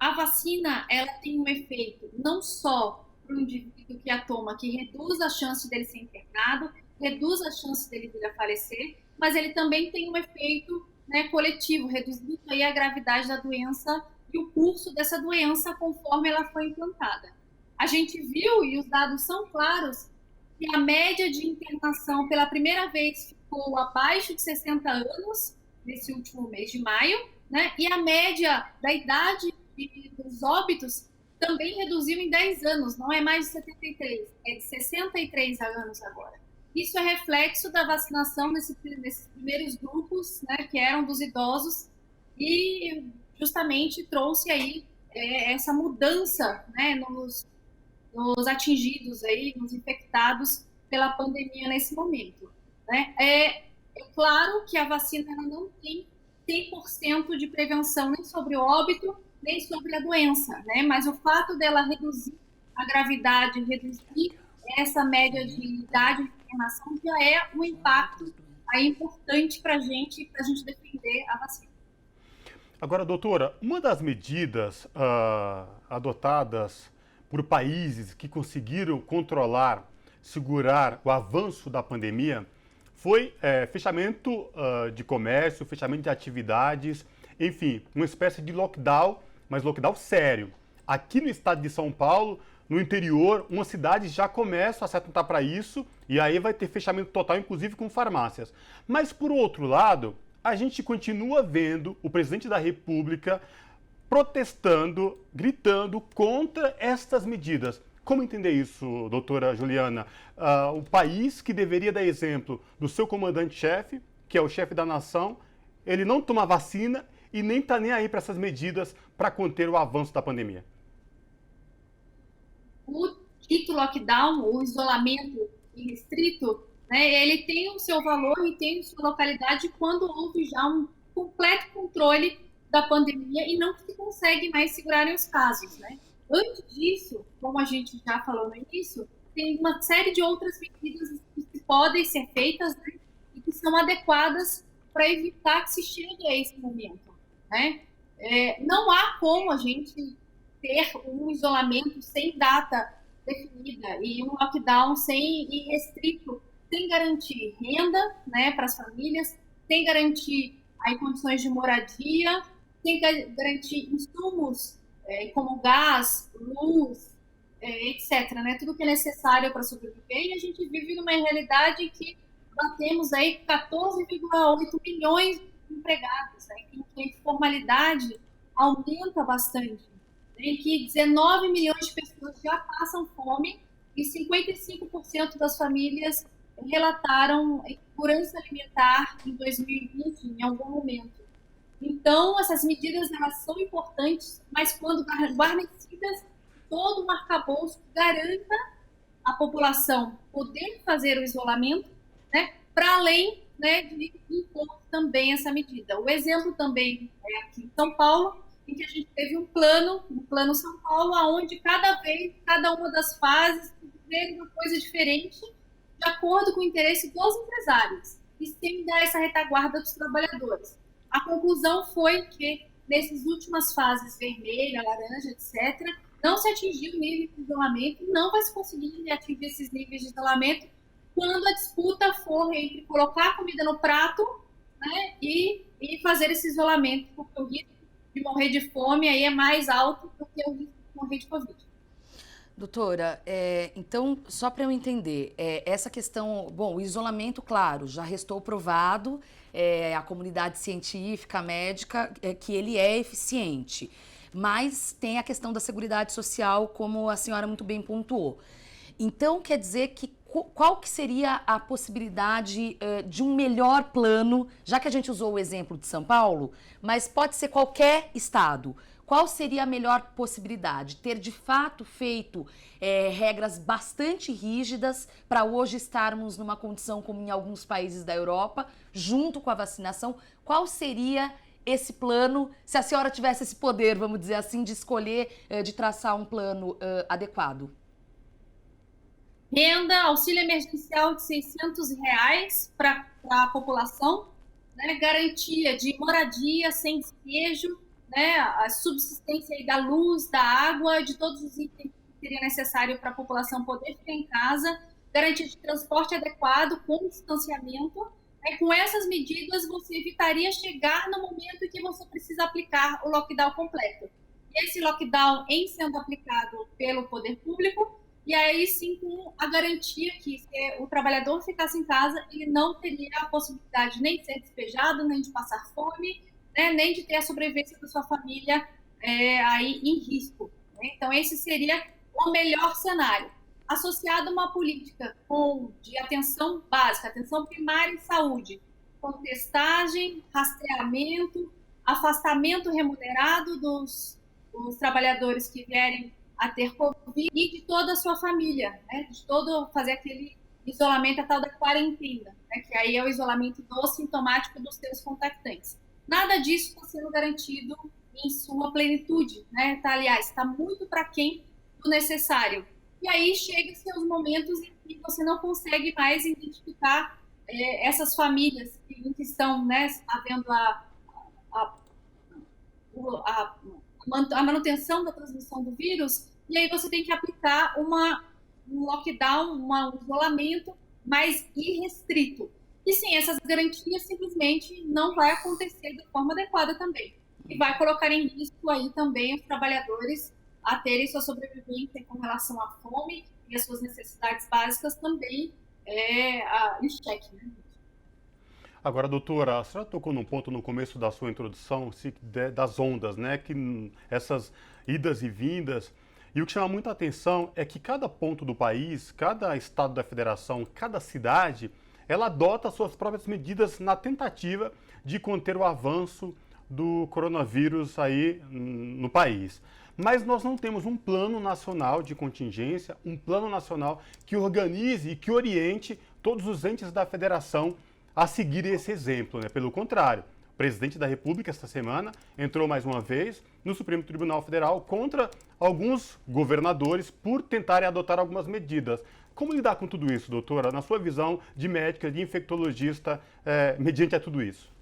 A vacina, ela tem um efeito não só para o indivíduo que a toma, que reduz a chance dele ser internado, reduz a chance dele vir a falecer, mas ele também tem um efeito, né, coletivo, reduzindo aí a gravidade da doença e o curso dessa doença conforme ela foi implantada. A gente viu, e os dados são claros, que a média de internação pela primeira vez ficou abaixo de 60 anos, nesse último mês de maio, né? E a média da idade dos óbitos também reduziu em 10 anos, não é mais de 73, é de 63 anos agora. Isso é reflexo da vacinação nesses primeiros grupos, né, que eram dos idosos, e justamente trouxe aí essa mudança, né, nos atingidos aí, nos infectados pela pandemia nesse momento, né? É claro que a vacina ela não tem 100% de prevenção nem sobre o óbito, nem sobre a doença, né? Mas o fato dela reduzir a gravidade, reduzir essa média de idade de internação já é um impacto aí importante para a gente defender a vacina. Agora, doutora, uma das medidas adotadas por países que conseguiram controlar, segurar o avanço da pandemia foi fechamento de comércio, fechamento de atividades, enfim, uma espécie de lockdown, mas lockdown sério. Aqui no estado de São Paulo, no interior, umas cidades já começam a se atentar para isso e aí vai ter fechamento total, inclusive com farmácias. Mas, por outro lado, a gente continua vendo o presidente da República protestando, gritando contra estas medidas. Como entender isso, doutora Juliana? O país que deveria dar exemplo do seu comandante-chefe, que é o chefe da nação, ele não toma vacina e nem está nem aí para essas medidas para conter o avanço da pandemia. O dito lockdown, o isolamento irrestrito, né, ele tem o seu valor e tem a sua localidade quando houve já um completo controle da pandemia e não se consegue mais segurar os casos, né? Antes disso, como a gente já falou no início, tem uma série de outras medidas que podem ser feitas, né, e que são adequadas para evitar que se chegue a esse momento, né? Não há como a gente ter um isolamento sem data definida e um lockdown sem irrestrito, sem garantir renda, né, para as famílias, sem garantir aí condições de moradia, sem garantir insumos como gás, luz, etc., né, tudo que é necessário para sobreviver. E a gente vive numa realidade que batemos aí 14,8 milhões de empregados, né, em que a informalidade aumenta bastante, em que 19 milhões de pessoas já passam fome e 55% das famílias relataram insegurança alimentar em 2020, em algum momento. Então, essas medidas elas são importantes, mas quando guarnecidas, todo um arcabouço garanta a população poder fazer o isolamento, né, para além, né, de impor também essa medida. O exemplo também é aqui em São Paulo, em que a gente teve um plano São Paulo, onde cada uma das fases teve uma coisa diferente, de acordo com o interesse dos empresários, e sem dar essa retaguarda dos trabalhadores. A conclusão foi que, nessas últimas fases, vermelha, laranja, etc., não se atingiu o nível de isolamento, não vai se conseguir atingir esses níveis de isolamento quando a disputa for entre colocar a comida no prato, né, e fazer esse isolamento, porque o risco de morrer de fome aí é mais alto do que o risco de morrer de Covid. Doutora, então, só para eu entender, essa questão, bom, o isolamento, claro, já restou provado, a comunidade científica, médica, que ele é eficiente, mas tem a questão da Seguridade Social, como a senhora muito bem pontuou. Então, quer dizer que qual que seria a possibilidade de um melhor plano, já que a gente usou o exemplo de São Paulo, mas pode ser qualquer estado. Qual seria a melhor possibilidade? Ter de fato feito regras bastante rígidas para hoje estarmos numa condição como em alguns países da Europa, junto com a vacinação. Qual seria esse plano, se a senhora tivesse esse poder, vamos dizer assim, de escolher, de traçar um plano adequado? Renda, auxílio emergencial de R$600 para a população, né? Garantia de moradia sem despejo, né? A subsistência aí da luz, da água, de todos os itens que seria necessário para a população poder ficar em casa, garantia de transporte adequado, com distanciamento. Com essas medidas, você evitaria chegar no momento em que você precisa aplicar o lockdown completo. E esse lockdown, em sendo aplicado pelo poder público, e aí sim com a garantia que se o trabalhador ficasse em casa, ele não teria a possibilidade nem de ser despejado, nem de passar fome, né, nem de ter a sobrevivência da sua família aí em risco, né? Então, esse seria o melhor cenário. Associado a uma política de atenção básica, atenção primária em saúde, com testagem, rastreamento, afastamento remunerado dos trabalhadores que vierem a ter Covid e de toda a sua família, né? De fazer aquele isolamento, a tal da quarentena, né? Que aí é o isolamento do sintomático dos seus contactantes. Nada disso está sendo garantido em sua plenitude, né? Aliás, está muito para quem do necessário. E aí chega-se aos momentos em que você não consegue mais identificar essas famílias em que estão, né, havendo a manutenção da transmissão do vírus, e aí você tem que aplicar um lockdown, um isolamento mais irrestrito. E sim, essas garantias simplesmente não vai acontecer de forma adequada também. E vai colocar em risco aí também os trabalhadores a terem sua sobrevivência com relação à fome e as suas necessidades básicas também em xeque, né? Agora, doutora, a senhora tocou num ponto no começo da sua introdução das ondas, né? Que essas idas e vindas. E o que chama muita atenção é que cada ponto do país, cada estado da federação, cada cidade, ela adota suas próprias medidas na tentativa de conter o avanço do coronavírus aí no país. Mas nós não temos um plano nacional de contingência, um plano nacional que organize e que oriente todos os entes da federação a seguir esse exemplo, né? Pelo contrário, o presidente da República esta semana entrou mais uma vez no Supremo Tribunal Federal contra alguns governadores por tentarem adotar algumas medidas. Como lidar com tudo isso, doutora, na sua visão de médica, de infectologista, mediante a tudo isso?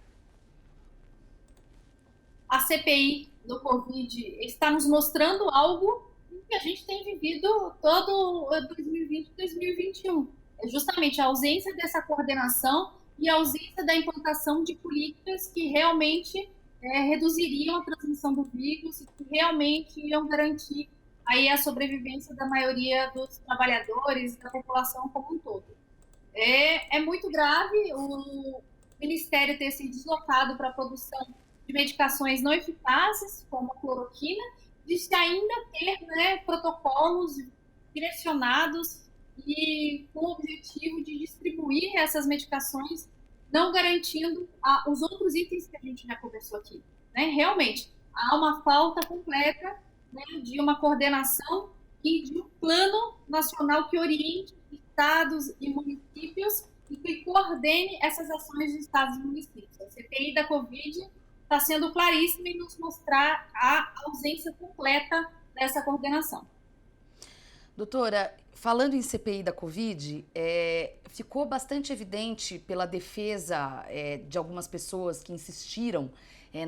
A CPI do Covid está nos mostrando algo que a gente tem vivido todo 2020 e 2021. É justamente a ausência dessa coordenação e a ausência da implantação de políticas que realmente reduziriam a transmissão do vírus e que realmente iam garantir aí a sobrevivência da maioria dos trabalhadores, da população como um todo. É muito grave o Ministério ter se deslocado para a produção de medicações não eficazes, como a cloroquina, de se ainda ter protocolos direcionados e com o objetivo de distribuir essas medicações, não garantindo os outros itens que a gente já conversou aqui. Né? Realmente, há uma falta completa, né, de uma coordenação e de um plano nacional que oriente estados e municípios e que coordene essas ações de estados e municípios. A CPI da Covid está sendo claríssima em nos mostrar a ausência completa dessa coordenação. Doutora, falando em CPI da Covid, ficou bastante evidente pela defesa de algumas pessoas que insistiram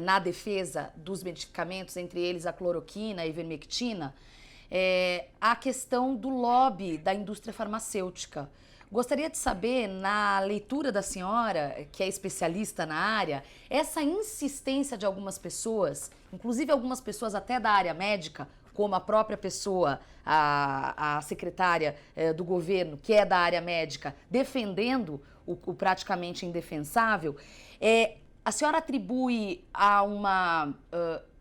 na defesa dos medicamentos, entre eles a cloroquina e a ivermectina, a questão do lobby da indústria farmacêutica. Gostaria de saber, na leitura da senhora, que é especialista na área, essa insistência de algumas pessoas, inclusive algumas pessoas até da área médica, como a própria pessoa, a secretária do governo, que é da área médica, defendendo o praticamente indefensável, a senhora atribui a uma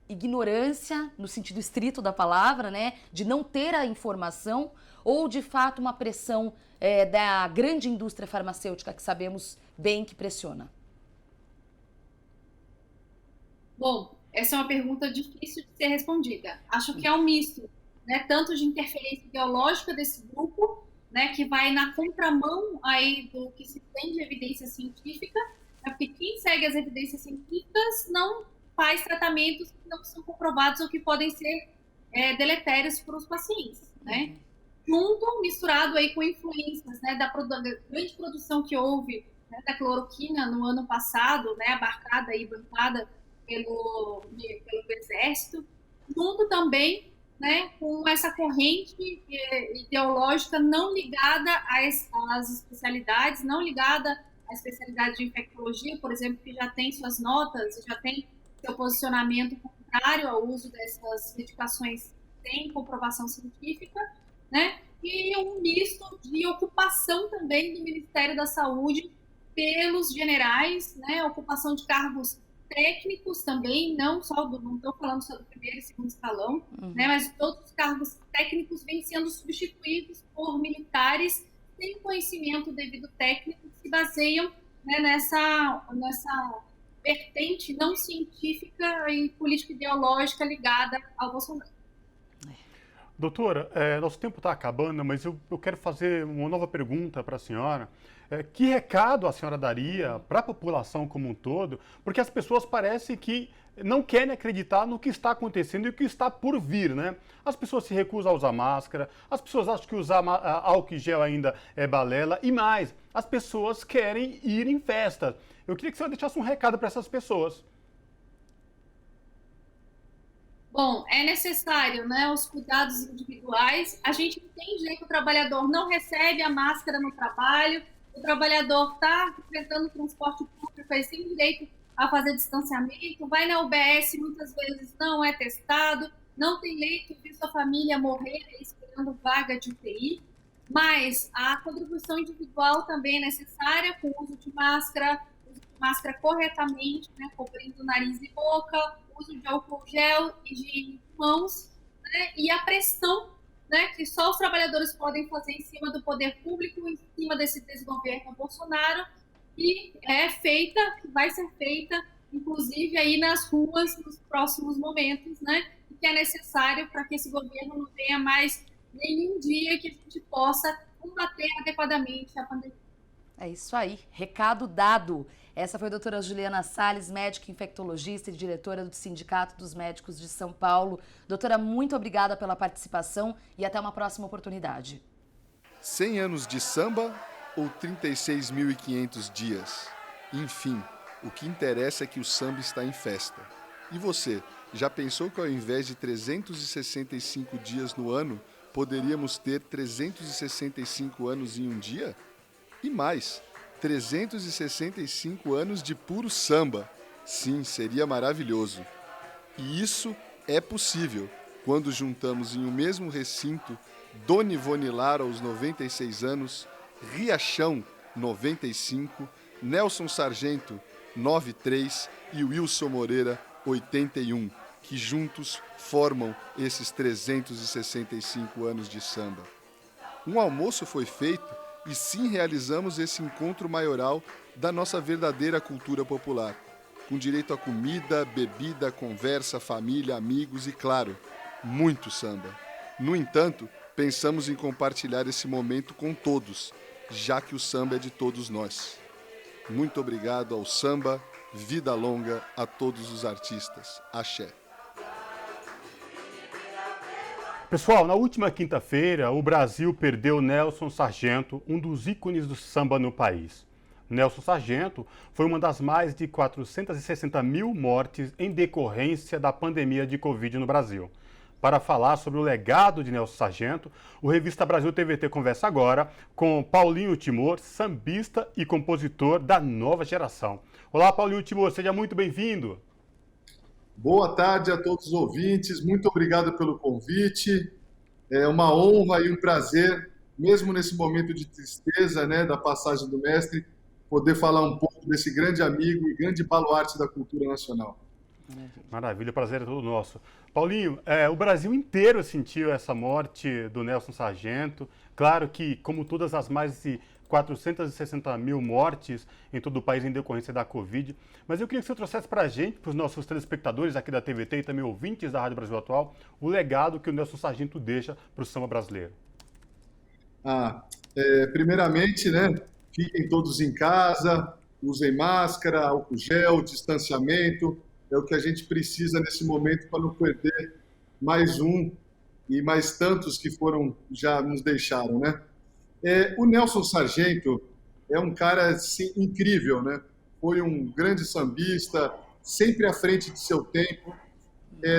ignorância, no sentido estrito da palavra, né, de não ter a informação, ou de fato uma pressão da grande indústria farmacêutica que sabemos bem que pressiona? Bom, essa é uma pergunta difícil de ser respondida. Acho que é um misto, né, tanto de interferência ideológica desse grupo, né, que vai na contramão aí do que se tem de evidência científica, né, porque quem segue as evidências científicas não faz tratamentos que não são comprovados ou que podem ser deletérios para os pacientes, né? Misturado aí com influências, né, da grande produção que houve, né, da cloroquina no ano passado, né, abarcada e bancada pelo Exército, junto também, né, com essa corrente ideológica não ligada às especialidades, não ligada à especialidade de infectologia, por exemplo, que já tem suas notas e já tem seu posicionamento contrário ao uso dessas medicações sem comprovação científica, né? E um misto de ocupação também do Ministério da Saúde pelos generais, né? Ocupação de cargos técnicos também, não estou falando só do primeiro e segundo escalão, né? Mas todos os cargos técnicos vêm sendo substituídos por militares sem conhecimento devido técnico, que se baseiam, né, nessa vertente não científica e político-ideológica ligada ao Bolsonaro. Doutora, nosso tempo está acabando, mas eu quero fazer uma nova pergunta para a senhora. Que recado a senhora daria para a população como um todo? Porque as pessoas parecem que não querem acreditar no que está acontecendo e o que está por vir, né? As pessoas se recusam a usar máscara, as pessoas acham que usar álcool em gel ainda é balela, e mais, as pessoas querem ir em festas. Eu queria que a senhora deixasse um recado para essas pessoas. Bom, é necessário, né, os cuidados individuais. A gente não tem jeito, o trabalhador não recebe a máscara no trabalho, o trabalhador está enfrentando o transporte público, ele tem direito a fazer distanciamento, vai na UBS, muitas vezes não é testado, não tem leito, viu sua família morrer esperando vaga de UTI, mas a contribuição individual também é necessária, com o uso de máscara corretamente, né, cobrindo nariz e boca, uso de álcool gel, higiene de mãos, né, e a pressão, né, que só os trabalhadores podem fazer em cima do poder público, em cima desse desgoverno Bolsonaro, e vai ser feita, inclusive, aí nas ruas nos próximos momentos, né, que é necessário para que esse governo não tenha mais nenhum dia que a gente possa combater adequadamente a pandemia. É isso aí, recado dado. Essa foi a doutora Juliana Salles, médica infectologista e diretora do Sindicato dos Médicos de São Paulo. Doutora, muito obrigada pela participação e até uma próxima oportunidade. 100 anos de samba ou 36.500 dias? Enfim, o que interessa é que o samba está em festa. E você, já pensou que ao invés de 365 dias no ano, poderíamos ter 365 anos em um dia? E mais, 365 anos de puro samba. Sim, seria maravilhoso. E isso é possível quando juntamos em um mesmo recinto Dona Ivone Lara aos 96 anos, Riachão, 95, Nelson Sargento, 93 e Wilson Moreira, 81, que juntos formam esses 365 anos de samba. Um almoço foi feito e sim realizamos esse encontro maioral da nossa verdadeira cultura popular, com direito a comida, bebida, conversa, família, amigos e, claro, muito samba. No entanto, pensamos em compartilhar esse momento com todos, já que o samba é de todos nós. Muito obrigado ao samba, vida longa a todos os artistas. Axé. Pessoal, na última quinta-feira, o Brasil perdeu Nelson Sargento, um dos ícones do samba no país. Nelson Sargento foi uma das mais de 460 mil mortes em decorrência da pandemia de Covid no Brasil. Para falar sobre o legado de Nelson Sargento, o Revista Brasil TVT conversa agora com Paulinho Timor, sambista e compositor da nova geração. Olá, Paulinho Timor, seja muito bem-vindo. Boa tarde a todos os ouvintes, muito obrigado pelo convite. É uma honra e um prazer, mesmo nesse momento de tristeza, né, da passagem do mestre, poder falar um pouco desse grande amigo e grande baluarte da cultura nacional. Maravilha, o prazer é todo nosso. Paulinho, o Brasil inteiro sentiu essa morte do Nelson Sargento. Claro que, como todas as mais de 460 mil mortes em todo o país em decorrência da Covid. Mas eu queria que você trouxesse para a gente, para os nossos telespectadores aqui da TVT e também ouvintes da Rádio Brasil Atual, o legado que o Nelson Sargento deixa para o samba brasileiro. Primeiramente, né, fiquem todos em casa, usem máscara, álcool gel, distanciamento. É o que a gente precisa nesse momento para não perder mais um e mais tantos que já nos deixaram, né? O Nelson Sargento é um cara assim, incrível, né? Foi um grande sambista, sempre à frente de seu tempo,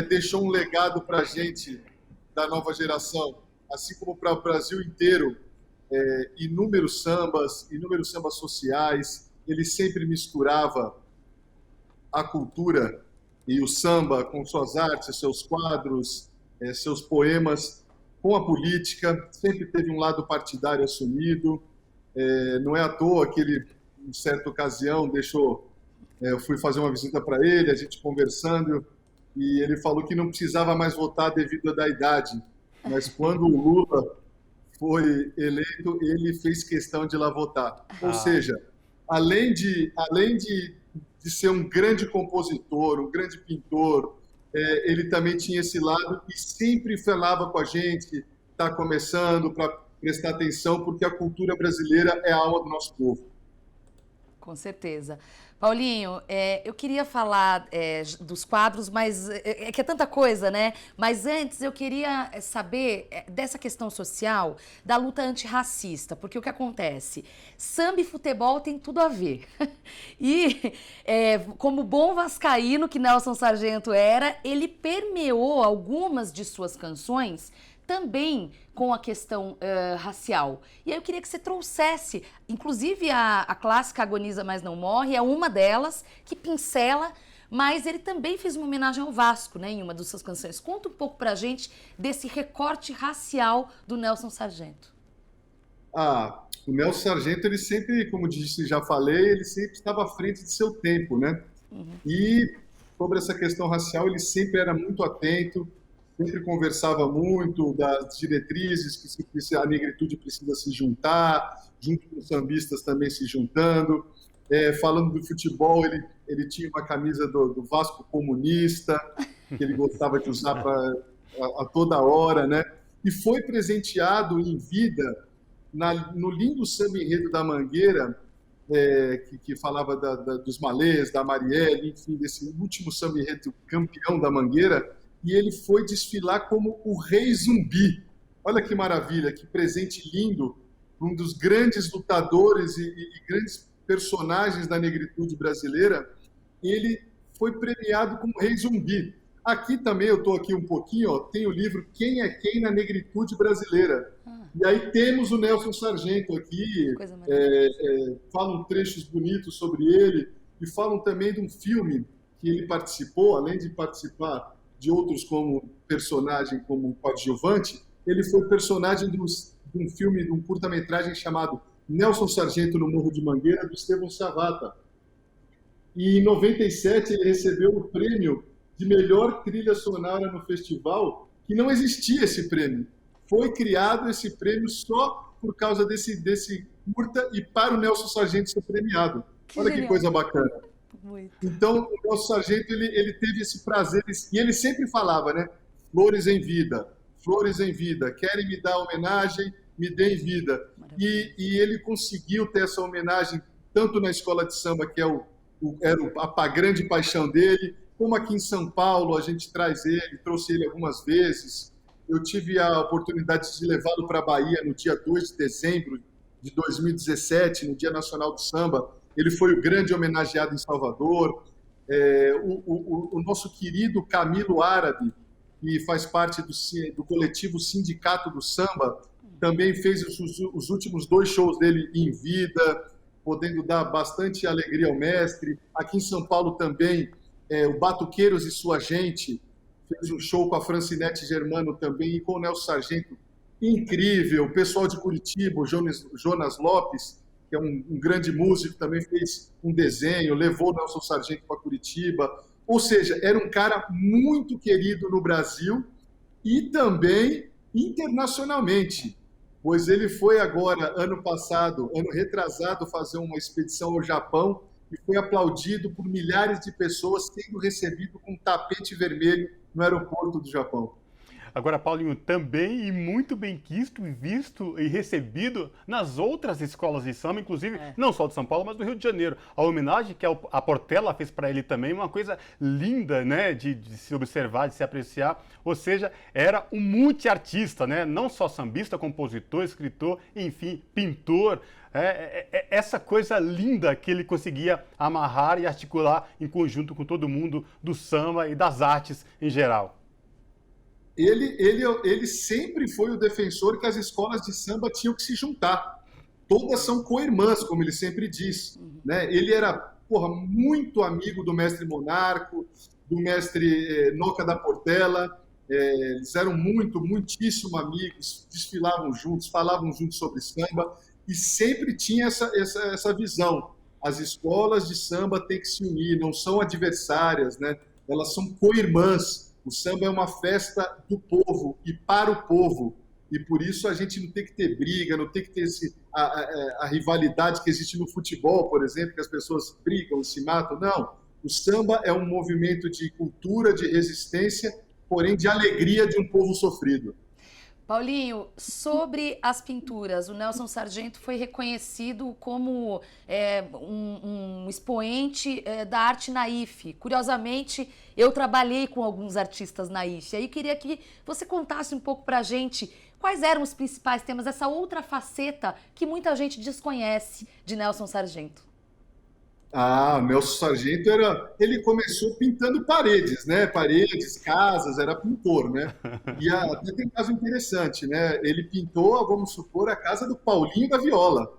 deixou um legado para a gente da nova geração, assim como para o Brasil inteiro, inúmeros sambas sociais. Ele sempre misturava a cultura e o samba com suas artes, seus quadros, seus poemas, com a política, sempre teve um lado partidário assumido. Não é à toa que ele, em certa ocasião, eu fui fazer uma visita para ele, a gente conversando, e ele falou que não precisava mais votar devido à idade, mas quando o Lula foi eleito, ele fez questão de ir lá votar. Ou seja, além de ser um grande compositor, um grande pintor, ele também tinha esse lado e sempre falava com a gente, está começando, para prestar atenção, porque a cultura brasileira é a alma do nosso povo. Com certeza. Paulinho, eu queria falar dos quadros, mas que é tanta coisa, né? Mas antes eu queria saber dessa questão social, da luta antirracista, porque o que acontece? Samba e futebol tem tudo a ver. E como bom vascaíno que Nelson Sargento era, ele permeou algumas de suas canções também com a questão racial. E aí eu queria que você trouxesse, inclusive a clássica Agoniza Mas Não Morre, é uma delas que pincela, mas ele também fez uma homenagem ao Vasco, né, em uma das suas canções. Conta um pouco pra gente desse recorte racial do Nelson Sargento. O Nelson Sargento, ele sempre, como disse, já falei, ele sempre estava à frente de seu tempo, né? E sobre essa questão racial, ele sempre era muito atento, sempre conversava muito das diretrizes, que a negritude precisa se juntar, junto com os sambistas também se juntando. Falando do futebol, ele tinha uma camisa do Vasco comunista, que ele gostava de usar a toda hora, né? E foi presenteado em vida no lindo samba enredo da Mangueira, que falava dos Malês, da Marielle, enfim, desse último samba enredo campeão da Mangueira, e ele foi desfilar como o Rei Zumbi. Olha que maravilha, que presente lindo, um dos grandes lutadores e grandes personagens da negritude brasileira. Ele foi premiado como Rei Zumbi. Aqui também, eu estou aqui um pouquinho, tem o livro Quem é Quem na Negritude Brasileira. E aí temos o Nelson Sargento aqui, falam trechos bonitos sobre ele, e falam também de um filme que ele participou, além de participar de outros como personagem, como coadjuvante, ele foi personagem de um filme, de um curta-metragem chamado Nelson Sargento no Morro de Mangueira, do Estevão Savata. E em 97 ele recebeu o prêmio de melhor trilha sonora no festival, que não existia esse prêmio. Foi criado esse prêmio só por causa desse curta e para o Nelson Sargento ser premiado. Olha que coisa bacana. Muito. Então, o Nelson Sargento, ele teve esse prazer, e ele sempre falava, né? Flores em vida, querem me dar homenagem, me deem vida. E ele conseguiu ter essa homenagem, tanto na escola de samba, que era a grande paixão dele, como aqui em São Paulo, a gente trouxe ele algumas vezes. Eu tive a oportunidade de levá-lo para a Bahia no dia 2 de dezembro de 2017, no Dia Nacional do Samba. Ele foi o grande homenageado em Salvador. O nosso querido Camilo Árabe, que faz parte do coletivo Sindicato do Samba, também fez os últimos 2 shows dele em vida, podendo dar bastante alegria ao mestre. Aqui em São Paulo também, o Batuqueiros e Sua Gente fez um show com a Francinete Germano também, e com o Nelson Sargento, incrível. O pessoal de Curitiba, o Jonas Lopes, que é um grande músico, também fez um desenho, levou o Nelson Sargento para Curitiba. Ou seja, era um cara muito querido no Brasil e também internacionalmente, pois ele foi agora, ano retrasado, fazer uma expedição ao Japão e foi aplaudido por milhares de pessoas, sendo recebido com um tapete vermelho no aeroporto do Japão. Agora, Paulinho, também e muito bem quisto e visto e recebido nas outras escolas de samba, inclusive não só de São Paulo, mas do Rio de Janeiro. A homenagem que a Portela fez para ele também, uma coisa linda, né, de se observar, de se apreciar. Ou seja, era um multiartista, né, não só sambista, compositor, escritor, enfim, pintor. Essa coisa linda que ele conseguia amarrar e articular em conjunto com todo mundo do samba e das artes em geral. Ele sempre foi o defensor que as escolas de samba tinham que se juntar. Todas são co-irmãs, como ele sempre diz. Né? Ele era muito amigo do mestre Monarco, do mestre Noca da Portela. Eles eram muitíssimo amigos, desfilavam juntos, falavam juntos sobre samba, e sempre tinha essa visão. As escolas de samba têm que se unir, não são adversárias, né? Elas são co-irmãs. O samba é uma festa do povo e para o povo. E por isso a gente não tem que ter briga, não tem que ter a rivalidade que existe no futebol, por exemplo, que as pessoas brigam, se matam. Não. O samba é um movimento de cultura, de resistência, porém de alegria de um povo sofrido. Paulinho, sobre as pinturas, o Nelson Sargento foi reconhecido como um expoente da arte naif. Curiosamente, eu trabalhei com alguns artistas naif. Aí queria que você contasse um pouco pra gente quais eram os principais temas, essa outra faceta que muita gente desconhece de Nelson Sargento. O Nelson Sargento ele começou pintando paredes, né? Paredes, casas, era pintor, né? E até tem um caso interessante, né? Ele pintou, vamos supor, a casa do Paulinho da Viola,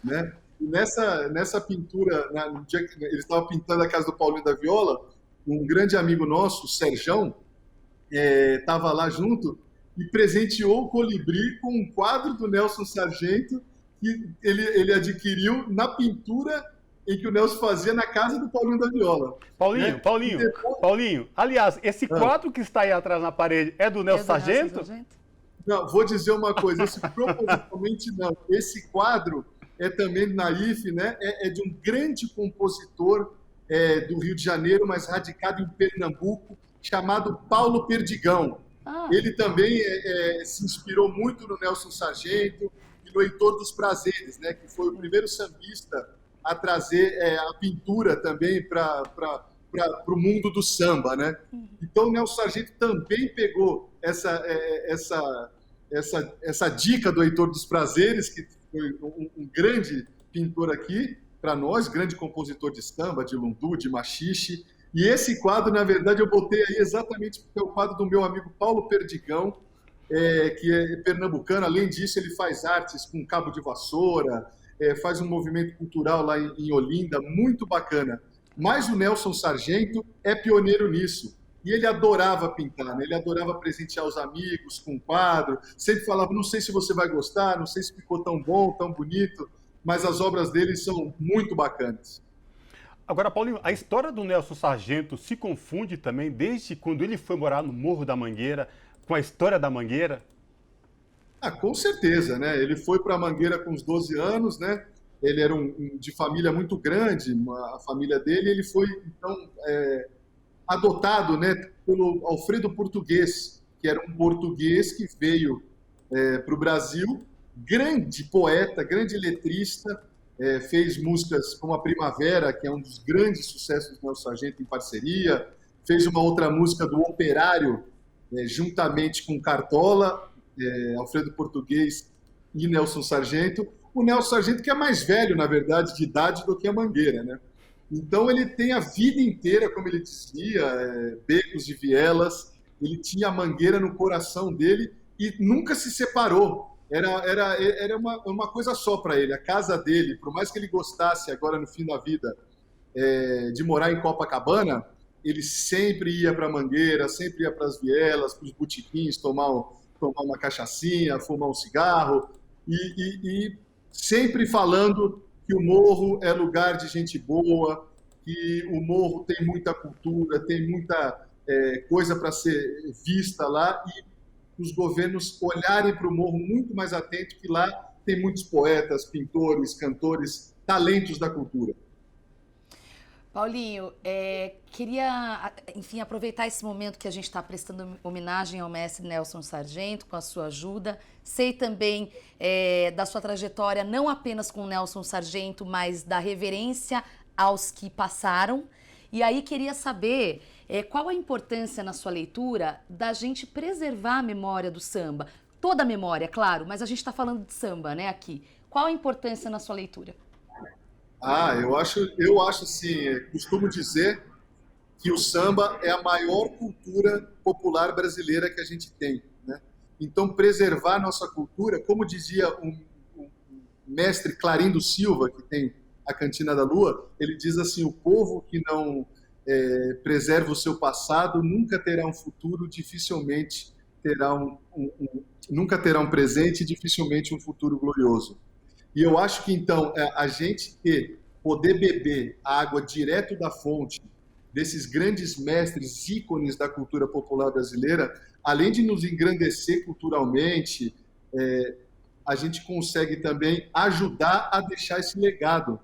né? E nessa pintura, no dia que ele estava pintando a casa do Paulinho da Viola, um grande amigo nosso, o Serjão, estava lá junto e presenteou o Colibri com um quadro do Nelson Sargento que ele adquiriu na pintura em que o Nelson fazia na casa do Paulinho da Viola. Paulinho, aliás, esse quadro que está aí atrás na parede é do Nelson Sargento? Não, vou dizer uma coisa, esse propositalmente não. Esse quadro é também naif, né? É de um grande compositor do Rio de Janeiro, mas radicado em Pernambuco, chamado Paulo Perdigão. Ele também se inspirou muito no Nelson Sargento e no Heitor dos Prazeres, né? Que foi o primeiro sambista a trazer a pintura também para o mundo do samba, né? Então, o Nelson Sargento também pegou essa dica do Heitor dos Prazeres, que foi um grande pintor aqui para nós, grande compositor de samba, de lundu, de machixe. E esse quadro, na verdade, eu botei aí exatamente porque é o quadro do meu amigo Paulo Perdigão, que é pernambucano. Além disso, ele faz artes com cabo de vassoura, faz um movimento cultural lá em Olinda, muito bacana. Mas o Nelson Sargento é pioneiro nisso. E ele adorava pintar, né? Ele adorava presentear os amigos com um quadro. Sempre falava, não sei se você vai gostar, não sei se ficou tão bom, tão bonito, mas as obras dele são muito bacanas. Agora, Paulinho, a história do Nelson Sargento se confunde também desde quando ele foi morar no Morro da Mangueira com a história da Mangueira? Com certeza, né? Ele foi para a Mangueira com uns 12 anos, né? Ele era de família muito grande, a família dele. Ele foi, então, adotado, né, pelo Alfredo Português, que era um português que veio para o Brasil, grande poeta, grande letrista, fez músicas como A Primavera, que é um dos grandes sucessos do Nelson Sargento em parceria, fez uma outra música do Operário, juntamente com Cartola, Alfredo Português e Nelson Sargento. O Nelson Sargento que é mais velho, na verdade, de idade do que a Mangueira, né? Então ele tem a vida inteira, como ele dizia, becos e vielas, ele tinha a Mangueira no coração dele e nunca se separou. Era uma coisa só para ele, a casa dele, por mais que ele gostasse agora no fim da vida de morar em Copacabana, ele sempre ia para a Mangueira, sempre ia para as vielas, para os botequins, tomar uma cachaçinha, fumar um cigarro, e sempre falando que o Morro é lugar de gente boa, que o Morro tem muita cultura, tem muita coisa para ser vista lá, e os governos olharem para o Morro muito mais atento, que lá tem muitos poetas, pintores, cantores, talentos da cultura. Paulinho, queria, enfim, aproveitar esse momento que a gente está prestando homenagem ao mestre Nelson Sargento, com a sua ajuda. Sei também da sua trajetória, não apenas com o Nelson Sargento, mas da reverência aos que passaram. E aí queria saber qual a importância na sua leitura da gente preservar a memória do samba. Toda a memória, claro, mas a gente está falando de samba, né, aqui. Qual a importância na sua leitura? Eu acho assim, costumo dizer que o samba é a maior cultura popular brasileira que a gente tem, né? Então, preservar nossa cultura, como dizia um mestre Clarindo Silva, que tem a Cantina da Lua, ele diz assim, o povo que não preserva o seu passado nunca terá um futuro, dificilmente terá nunca terá um presente e dificilmente um futuro glorioso. E eu acho que, então, a gente poder beber a água direto da fonte desses grandes mestres, ícones da cultura popular brasileira, além de nos engrandecer culturalmente, a gente consegue também ajudar a deixar esse legado.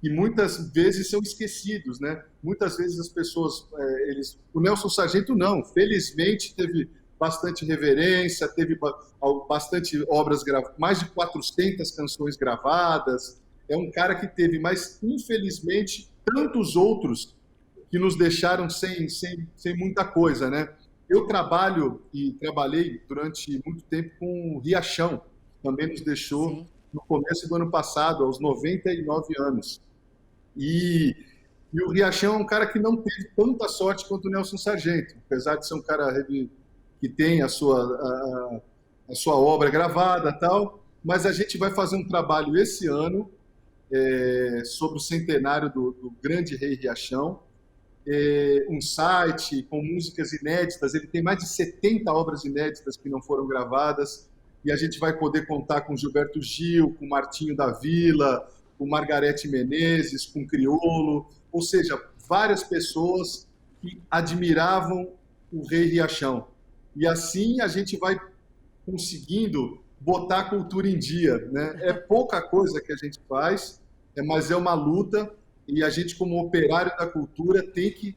E muitas vezes são esquecidos, né? Muitas vezes as pessoas... O Nelson Sargento não. Felizmente, teve bastante reverência, teve bastante obras gravadas, mais de 400 canções gravadas. É um cara que teve, mas infelizmente tantos outros que nos deixaram sem muita coisa, né? Eu trabalhei durante muito tempo com o Riachão, também nos deixou Sim. no começo do ano passado, aos 99 anos. E o Riachão é um cara que não teve tanta sorte quanto o Nelson Sargento, apesar de ser um cara que tem a sua obra gravada e tal, mas a gente vai fazer um trabalho esse ano sobre o centenário do grande rei Riachão, um site com músicas inéditas. Ele tem mais de 70 obras inéditas que não foram gravadas, e a gente vai poder contar com Gilberto Gil, com Martinho da Vila, com Margarete Menezes, com Criolo, ou seja, várias pessoas que admiravam o rei Riachão. E assim a gente vai conseguindo botar a cultura em dia, né? É pouca coisa que a gente faz, mas é uma luta, e a gente, como operário da cultura, tem que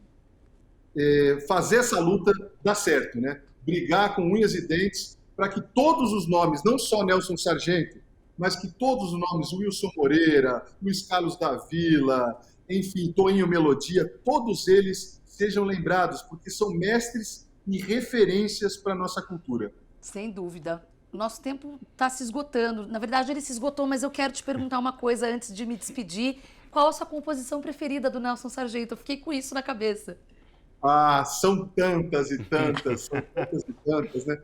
fazer essa luta dar certo, né? Brigar com unhas e dentes para que todos os nomes, não só Nelson Sargento, mas que todos os nomes, Wilson Moreira, Luiz Carlos da Vila, enfim, Toinho Melodia, todos eles sejam lembrados, porque são mestres e referências para a nossa cultura. Sem dúvida. O nosso tempo está se esgotando. Na verdade, ele se esgotou, mas eu quero te perguntar uma coisa antes de me despedir. Qual a sua composição preferida do Nelson Sargento? Eu fiquei com isso na cabeça. São tantas e tantas, né?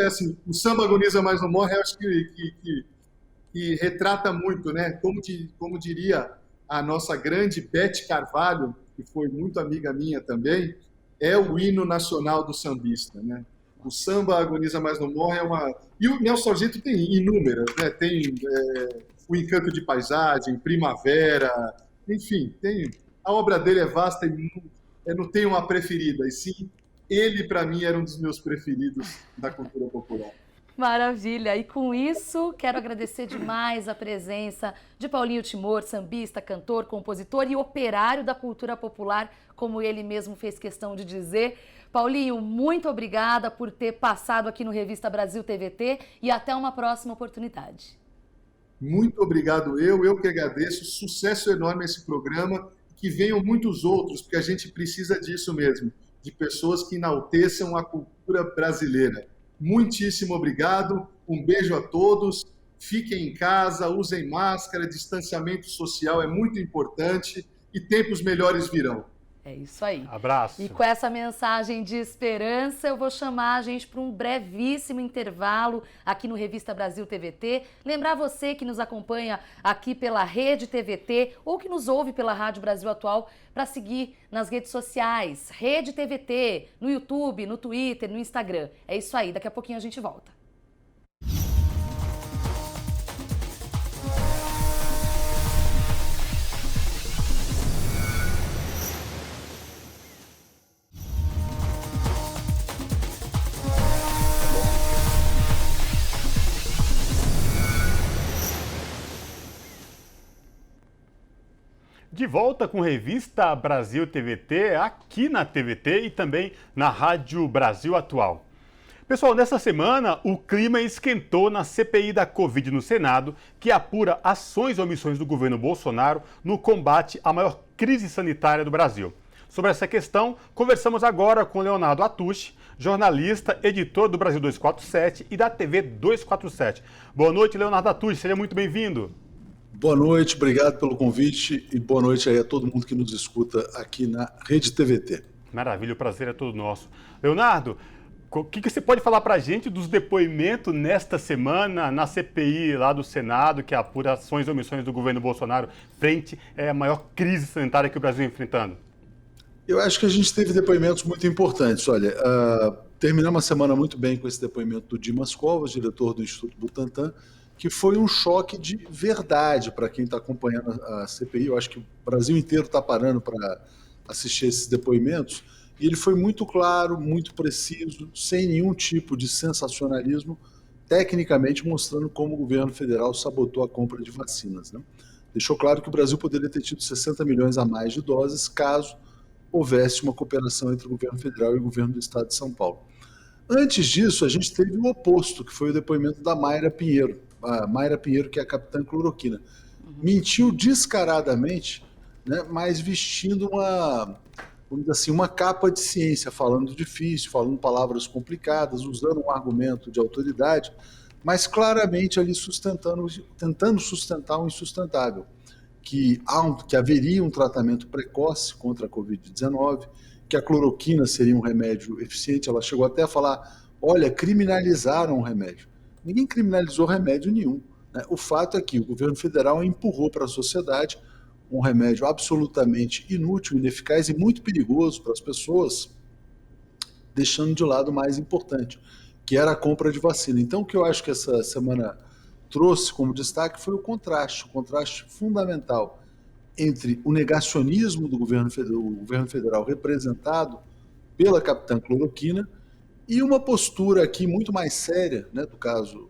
Assim, o Samba Agoniza Mas Não Morre, eu acho que retrata muito, né? Como diria a nossa grande Beth Carvalho, que foi muito amiga minha também, é o hino nacional do sambista, né? O Samba Agoniza Mas Não Morre é uma... E o Nelson Sargento tem inúmeras, né? Tem O Encanto de Paisagem, Primavera, enfim, a obra dele é vasta e eu não tenho uma preferida, e sim, ele, para mim, era um dos meus preferidos da cultura popular. Maravilha! E com isso, quero agradecer demais a presença de Paulinho Timor, sambista, cantor, compositor e operário da cultura popular, como ele mesmo fez questão de dizer. Paulinho, muito obrigada por ter passado aqui no Revista Brasil TVT e até uma próxima oportunidade. Muito obrigado, eu que agradeço. Sucesso enorme esse programa, que venham muitos outros, porque a gente precisa disso mesmo, de pessoas que enalteçam a cultura brasileira. Muitíssimo obrigado, um beijo a todos, fiquem em casa, usem máscara, distanciamento social é muito importante e tempos melhores virão. É isso aí. Abraço. E com essa mensagem de esperança, eu vou chamar a gente para um brevíssimo intervalo aqui no Revista Brasil TVT. Lembrar você que nos acompanha aqui pela Rede TVT ou que nos ouve pela Rádio Brasil Atual para seguir nas redes sociais. Rede TVT, no YouTube, no Twitter, no Instagram. É isso aí, daqui a pouquinho a gente volta. De volta com Revista Brasil TVT, aqui na TVT e também na Rádio Brasil Atual. Pessoal, nessa semana o clima esquentou na CPI da Covid no Senado, que apura ações e omissões do governo Bolsonaro no combate à maior crise sanitária do Brasil. Sobre essa questão, conversamos agora com Leonardo Atushi, jornalista, editor do Brasil 247 e da TV 247. Boa noite, Leonardo Atushi, seja muito bem-vindo. Boa noite, obrigado pelo convite e boa noite aí a todo mundo que nos escuta aqui na Rede TVT. Maravilha, o prazer é todo nosso. Leonardo, o que você pode falar para a gente dos depoimentos nesta semana na CPI lá do Senado, que apura ações e omissões do governo Bolsonaro frente à maior crise sanitária que o Brasil vem enfrentando? Eu acho que a gente teve depoimentos muito importantes. Olha, terminamos a semana muito bem com esse depoimento do Dimas Covas, diretor do Instituto Butantan, que foi um choque de verdade para quem está acompanhando a CPI. Eu acho que o Brasil inteiro está parando para assistir esses depoimentos, e ele foi muito claro, muito preciso, sem nenhum tipo de sensacionalismo, tecnicamente mostrando como o governo federal sabotou a compra de vacinas, né? Deixou claro que o Brasil poderia ter tido 60 milhões a mais de doses caso houvesse uma cooperação entre o governo federal e o governo do estado de São Paulo. Antes disso, a gente teve o oposto, que foi o depoimento da Mayra Pinheiro. A Mayra Pinheiro, que é a capitã cloroquina. Mentiu descaradamente, né, mas vestindo vamos dizer assim, uma capa de ciência, falando difícil, falando palavras complicadas, usando um argumento de autoridade, mas claramente ali tentando sustentar o insustentável, que haveria um tratamento precoce contra a Covid-19, que a cloroquina seria um remédio eficiente. Ela chegou até a falar, olha, criminalizaram o remédio. Ninguém criminalizou remédio nenhum, né? O fato é que o governo federal empurrou para a sociedade um remédio absolutamente inútil, ineficaz e muito perigoso para as pessoas, deixando de lado o mais importante, que era a compra de vacina. Então, o que eu acho que essa semana trouxe como destaque foi o contraste fundamental entre o negacionismo do governo federal representado pela capitã cloroquina e uma postura aqui muito mais séria, né, do caso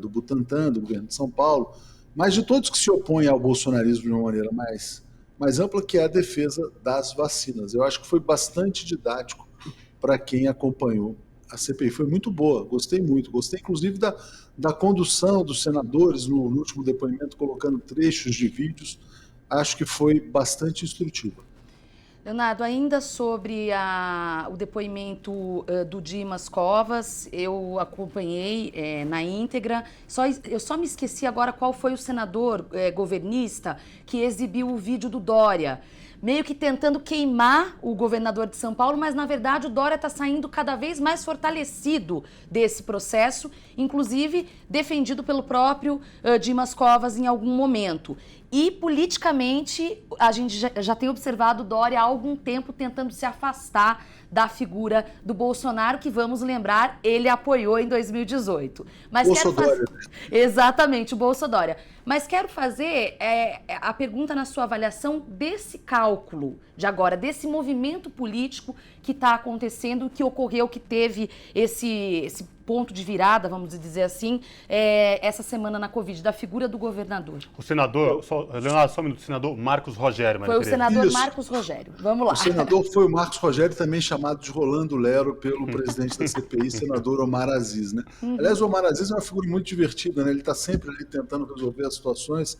do Butantan, do governo de São Paulo, mas de todos que se opõem ao bolsonarismo de uma maneira mais ampla, que é a defesa das vacinas. Eu acho que foi bastante didático para quem acompanhou a CPI. Foi muito boa, gostei muito. Gostei, inclusive, da condução dos senadores no último depoimento, colocando trechos de vídeos. Acho que foi bastante instrutivo. Leonardo, ainda sobre o depoimento do Dimas Covas, eu acompanhei na íntegra, eu só me esqueci agora qual foi o senador governista que exibiu o vídeo do Dória, meio que tentando queimar o governador de São Paulo, mas na verdade o Dória está saindo cada vez mais fortalecido desse processo, inclusive defendido pelo próprio Dimas Covas em algum momento. E politicamente a gente já tem observado o Dória há algum tempo tentando se afastar da figura do Bolsonaro, que, vamos lembrar, ele apoiou em 2018. Mas exatamente, o Bolsonaro. Mas quero fazer a pergunta na sua avaliação desse cálculo de agora, desse movimento político que está acontecendo, que ocorreu, que teve esse ponto de virada, vamos dizer assim, essa semana na Covid, da figura do governador. O senador, Leonardo, só um minuto, o senador Marcos Rogério. Foi o senador Marcos Rogério. Vamos lá. O senador foi o Marcos Rogério, também chamado de Rolando Lero pelo presidente da CPI, senador Omar Aziz, né? Aliás, o Omar Aziz é uma figura muito divertida, né? Ele está sempre ali tentando resolver as situações.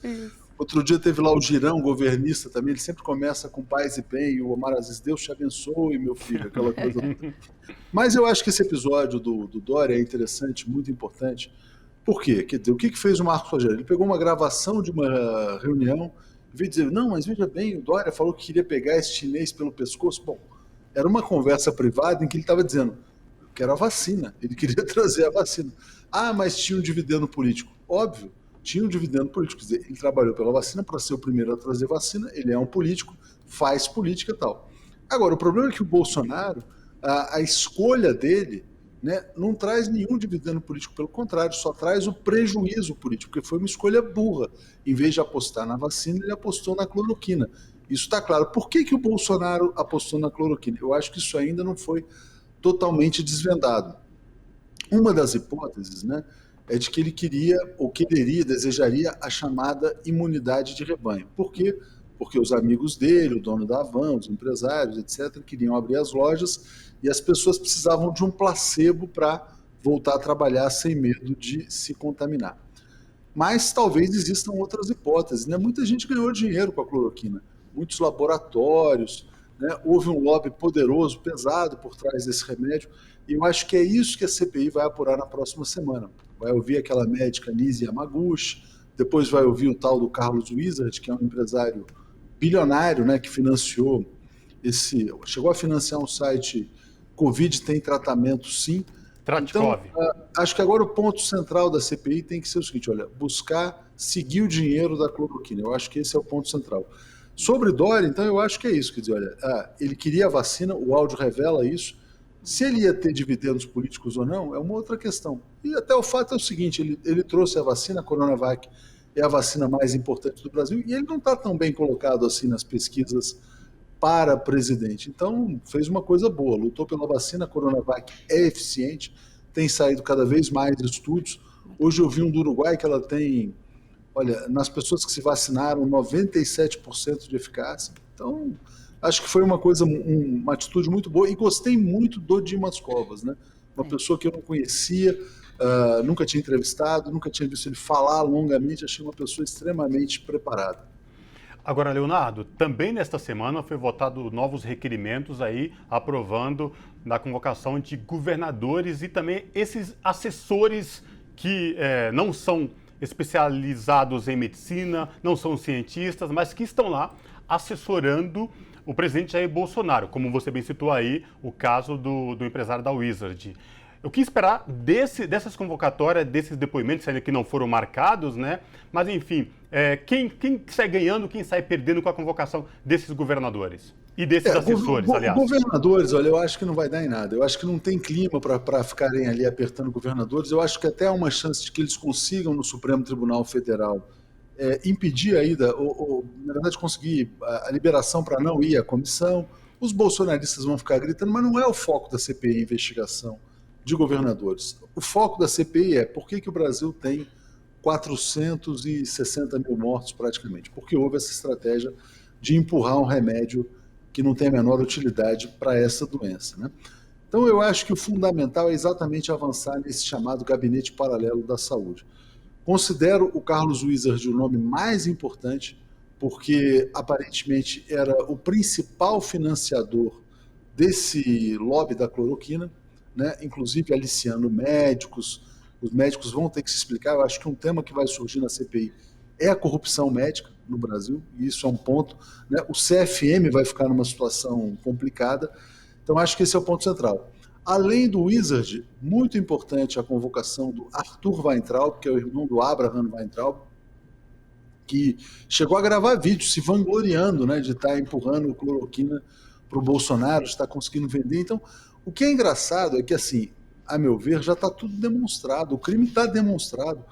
Outro dia teve lá o Girão, governista também, ele sempre começa com paz e bem, e o Omar Aziz, Deus te abençoe, meu filho, aquela coisa. Mas eu acho que esse episódio do Dória é interessante, muito importante. Por quê? O que fez o Marcos Rogério? Ele pegou uma gravação de uma reunião e veio dizer, não, mas veja bem, o Dória falou que queria pegar esse chinês pelo pescoço. Bom, era uma conversa privada em que ele estava dizendo, eu quero a vacina, ele queria trazer a vacina. Ah, mas tinha um dividendo político. Óbvio. Tinha um dividendo político, quer dizer, ele trabalhou pela vacina para ser o primeiro a trazer vacina, ele é um político, faz política e tal. Agora, o problema é que o Bolsonaro, a escolha dele, né, não traz nenhum dividendo político, pelo contrário, só traz o prejuízo político, porque foi uma escolha burra. Em vez de apostar na vacina, ele apostou na cloroquina. Isso está claro. Por que o Bolsonaro apostou na cloroquina? Eu acho que isso ainda não foi totalmente desvendado. Uma das hipóteses, né, é de que ele queria, ou desejaria a chamada imunidade de rebanho. Por quê? Porque os amigos dele, o dono da Havan, os empresários, etc., queriam abrir as lojas e as pessoas precisavam de um placebo para voltar a trabalhar sem medo de se contaminar. Mas talvez existam outras hipóteses, né? Muita gente ganhou dinheiro com a cloroquina, muitos laboratórios, né? Houve um lobby poderoso, pesado por trás desse remédio, e eu acho que é isso que a CPI vai apurar na próxima semana. Vai ouvir aquela médica Nise Yamaguchi, depois vai ouvir o tal do Carlos Wizard, que é um empresário bilionário, né, que financiou chegou a financiar um site Covid tem tratamento sim. Então, acho que agora o ponto central da CPI tem que ser o seguinte, olha, buscar seguir o dinheiro da cloroquina. Eu acho que esse é o ponto central. Sobre Dória, então, eu acho que é isso, quer dizer, olha, ele queria a vacina, o áudio revela isso. Se ele ia ter dividendos políticos ou não, é uma outra questão. E até o fato é o seguinte, ele trouxe a vacina, a Coronavac é a vacina mais importante do Brasil, e ele não está tão bem colocado assim nas pesquisas para presidente. Então, fez uma coisa boa, lutou pela vacina, a Coronavac é eficiente, tem saído cada vez mais estudos. Hoje eu vi um do Uruguai que ela tem, olha, nas pessoas que se vacinaram, 97% de eficácia. Então, acho que foi uma coisa, uma atitude muito boa, e gostei muito do Dimas Covas, né? uma pessoa que eu não conhecia, nunca tinha entrevistado, nunca tinha visto ele falar longamente, achei uma pessoa extremamente preparada. Agora, Leonardo, também nesta semana foi votado novos requerimentos aí, aprovando na convocação de governadores e também esses assessores que não são especializados em medicina, não são cientistas, mas que estão lá assessorando o presidente Jair Bolsonaro, como você bem citou aí, o caso do empresário da Wizard. Eu quis esperar dessas convocatórias, desses depoimentos, ainda que não foram marcados, né? Mas, enfim, quem sai ganhando, quem sai perdendo com a convocação desses governadores? E desses assessores, aliás. Governadores, olha, eu acho que não vai dar em nada. Eu acho que não tem clima para ficarem ali apertando governadores. Eu acho que até há uma chance de que eles consigam no Supremo Tribunal Federal impedir a ida, ou na verdade conseguir a liberação para não ir à comissão. Os bolsonaristas vão ficar gritando, mas não é o foco da CPI, investigação de governadores. O foco da CPI é por que o Brasil tem 460 mil mortos praticamente, porque houve essa estratégia de empurrar um remédio que não tem a menor utilidade para essa doença, né? Então eu acho que o fundamental é exatamente avançar nesse chamado gabinete paralelo da saúde. Considero o Carlos Wizard o nome mais importante, porque aparentemente era o principal financiador desse lobby da cloroquina, né? Inclusive aliciando médicos. Os médicos vão ter que se explicar. Eu acho que um tema que vai surgir na CPI é a corrupção médica no Brasil, e isso é um ponto, né? O CFM vai ficar numa situação complicada, então acho que esse é o ponto central. Além do Wizard, muito importante a convocação do Arthur Weintraub, que é o irmão do Abraham Weintraub, que chegou a gravar vídeo se vangloriando, né, de estar empurrando cloroquina para o Bolsonaro, de estar conseguindo vender. Então, o que é engraçado é que, assim, a meu ver, já está tudo demonstrado, o crime está demonstrado,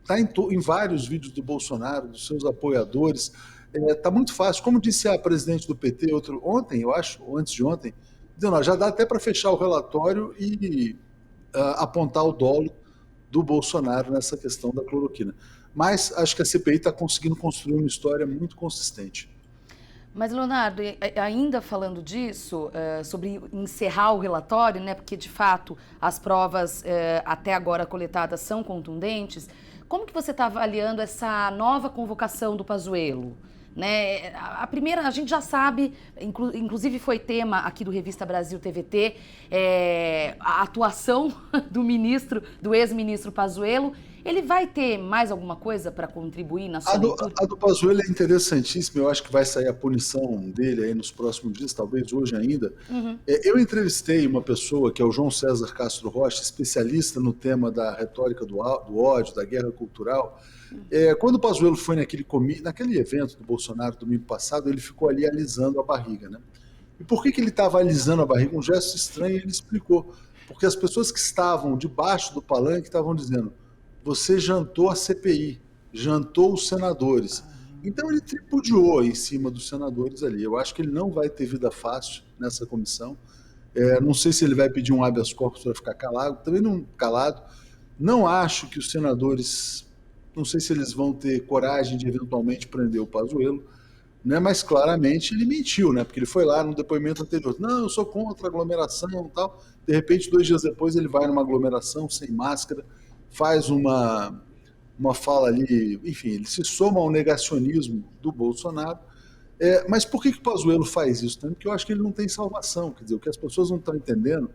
está em vários vídeos do Bolsonaro, dos seus apoiadores, está muito fácil. Como disse a presidente do PT ontem, eu acho, ou antes de ontem, dizendo, já dá até para fechar o relatório e apontar o dolo do Bolsonaro nessa questão da cloroquina. Mas acho que a CPI está conseguindo construir uma história muito consistente. Mas, Leonardo, ainda falando disso, sobre encerrar o relatório, né, porque, de fato, as provas até agora coletadas são contundentes, como que você está avaliando essa nova convocação do Pazuello? Né? A primeira, a gente já sabe, inclusive foi tema aqui do Revista Brasil TVT, a atuação do ex-ministro Pazuello. Ele vai ter mais alguma coisa para contribuir na sua leitura? A do Pazuello é interessantíssima, eu acho que vai sair a punição dele aí nos próximos dias, talvez hoje ainda. Uhum. Eu entrevistei uma pessoa que é o João César Castro Rocha, especialista no tema da retórica do ódio, da guerra cultural. Quando o Pazuello foi naquele evento do Bolsonaro domingo passado, ele ficou ali alisando a barriga, né? E por que ele estava alisando a barriga? Um gesto estranho, ele explicou. Porque as pessoas que estavam debaixo do palanque estavam dizendo: você jantou a CPI, jantou os senadores. Então ele tripudiou em cima dos senadores ali. Eu acho que ele não vai ter vida fácil nessa comissão. Não sei se ele vai pedir um habeas corpus para ficar calado, também não calado. Não acho que os senadores, não sei se eles vão ter coragem de eventualmente prender o Pazuello, né? Mas claramente ele mentiu, né? Porque ele foi lá no depoimento anterior, não, eu sou contra a aglomeração e tal. De repente, 2 dias depois, ele vai numa aglomeração sem máscara, faz uma fala ali, enfim, ele se soma ao negacionismo do Bolsonaro. Mas por que o Pazuello faz isso? Porque eu acho que ele não tem salvação. Quer dizer, o que as pessoas não estão entendendo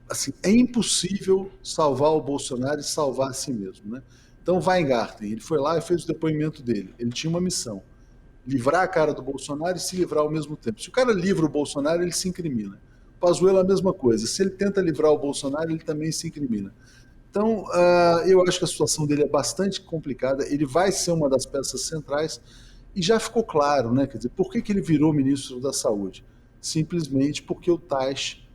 assim, é impossível salvar o Bolsonaro e salvar a si mesmo, né? Então, Weingarten, ele foi lá e fez o depoimento dele. Ele tinha uma missão: livrar a cara do Bolsonaro e se livrar ao mesmo tempo. Se o cara livra o Bolsonaro, ele se incrimina. O Pazuello é a mesma coisa. Se ele tenta livrar o Bolsonaro, ele também se incrimina. Então, eu acho que a situação dele é bastante complicada. Ele vai ser uma das peças centrais e já ficou claro, né? Quer dizer, por que ele virou ministro da Saúde? Simplesmente porque o Taish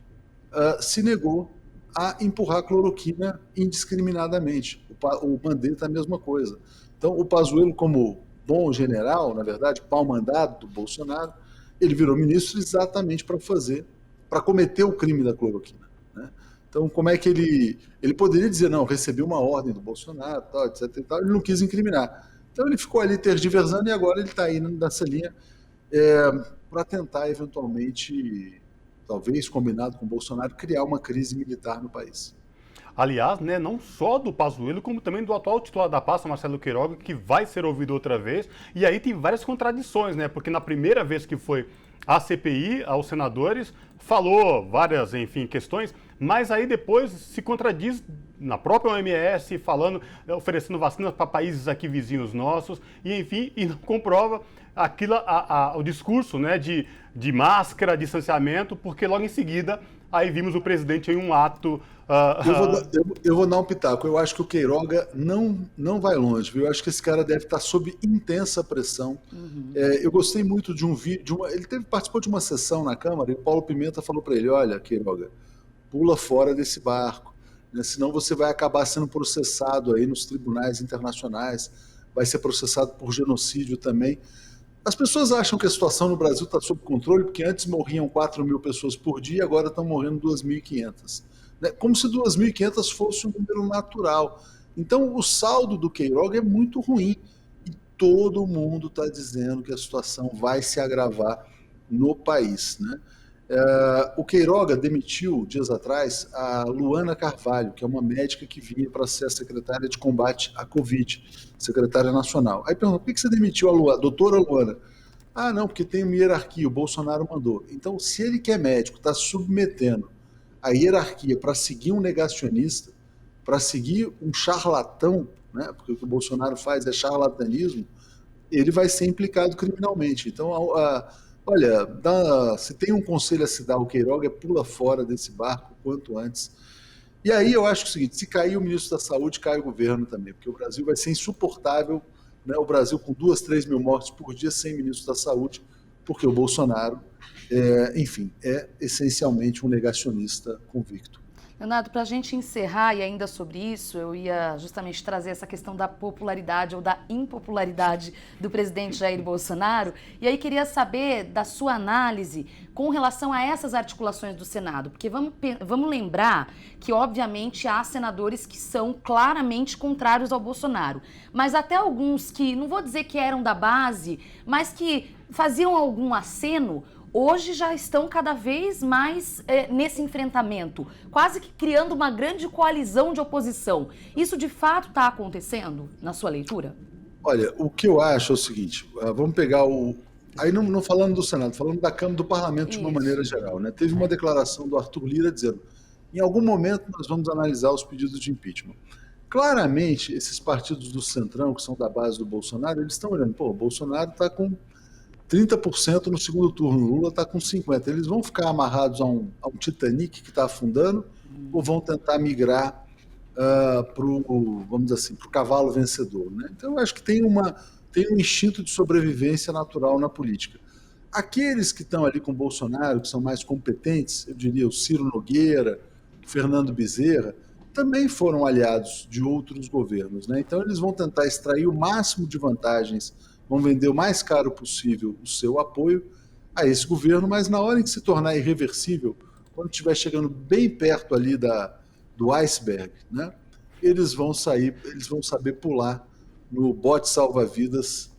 se negou a empurrar cloroquina indiscriminadamente. O Mandetta é a mesma coisa. Então, o Pazuello, como bom general, na verdade, pau-mandado do Bolsonaro, ele virou ministro exatamente para cometer o crime da cloroquina, né? Então, como é que ele poderia dizer, não, recebi uma ordem do Bolsonaro, tal, etc. E tal, ele não quis incriminar. Então, ele ficou ali tergiversando e agora ele está indo nessa linha para tentar, eventualmente, talvez combinado com o Bolsonaro, criar uma crise militar no país. Aliás, né, não só do Pazuello, como também do atual titular da pasta, Marcelo Queiroga, que vai ser ouvido outra vez. E aí tem várias contradições, né? Porque na primeira vez que foi à CPI, aos senadores, falou várias, enfim, questões, mas aí depois se contradiz na própria OMS, falando, oferecendo vacinas para países aqui vizinhos nossos, e enfim, e não comprova aquilo, o discurso, né, de máscara, distanciamento, porque logo em seguida aí vimos o presidente em um ato... Eu vou dar um pitaco. Eu acho que o Queiroga não vai longe, viu? Eu acho que esse cara deve estar sob intensa pressão. Eu gostei muito de um vídeo. Ele participou de uma sessão na Câmara e o Paulo Pimenta falou para ele: olha, Queiroga, pula fora desse barco, né? Senão você vai acabar sendo processado aí nos tribunais internacionais, vai ser processado por genocídio também. As pessoas acham que a situação no Brasil está sob controle, porque antes morriam 4.000 pessoas por dia, agora estão morrendo 2.500. Como se 2.500 fosse um número natural. Então, o saldo do Queiroga é muito ruim. E todo mundo está dizendo que a situação vai se agravar no país, né? O Queiroga demitiu, dias atrás, a Luana Carvalho, que é uma médica que vinha para ser a secretária de combate à Covid, secretária nacional. Aí perguntou: por que você demitiu a doutora Luana? Ah, não, porque tem uma hierarquia, o Bolsonaro mandou. Então, se ele que é médico está submetendo a hierarquia para seguir um negacionista, para seguir um charlatão, né, porque o que o Bolsonaro faz é charlatanismo, ele vai ser implicado criminalmente. Então, olha, se tem um conselho a se dar ao Queiroga, pula fora desse barco o quanto antes. E aí eu acho que é o seguinte: se cair o ministro da Saúde, cai o governo também, porque o Brasil vai ser insuportável, né, o Brasil com 2, 3 mil mortes por dia sem ministro da Saúde, porque o Bolsonaro, enfim, é essencialmente um negacionista convicto. Leonardo, para a gente encerrar, e ainda sobre isso, eu ia justamente trazer essa questão da popularidade ou da impopularidade do presidente Jair Bolsonaro, e aí queria saber da sua análise com relação a essas articulações do Senado, porque vamos lembrar que, obviamente, há senadores que são claramente contrários ao Bolsonaro, mas até alguns que, não vou dizer que eram da base, mas que faziam algum aceno, hoje já estão cada vez mais nesse enfrentamento, quase que criando uma grande coalizão de oposição. Isso de fato está acontecendo na sua leitura? Olha, o que eu acho é o seguinte: vamos pegar aí não falando do Senado, falando da Câmara, do Parlamento de uma maneira geral, né? Teve uma declaração do Arthur Lira dizendo: em algum momento nós vamos analisar os pedidos de impeachment. Claramente, esses partidos do Centrão, que são da base do Bolsonaro, eles estão olhando: o Bolsonaro está com 30% no segundo turno, o Lula está com 50%. Eles vão ficar amarrados a um Titanic que está afundando ou vão tentar migrar para o, vamos dizer assim, para o cavalo vencedor, né? Então, eu acho que tem um instinto de sobrevivência natural na política. Aqueles que estão ali com o Bolsonaro, que são mais competentes, eu diria o Ciro Nogueira, o Fernando Bezerra, também foram aliados de outros governos, né? Então, eles vão tentar extrair o máximo de vantagens, vão vender o mais caro possível o seu apoio a esse governo, mas na hora em que se tornar irreversível, quando estiver chegando bem perto ali do iceberg, né, eles vão saber pular no bote salva-vidas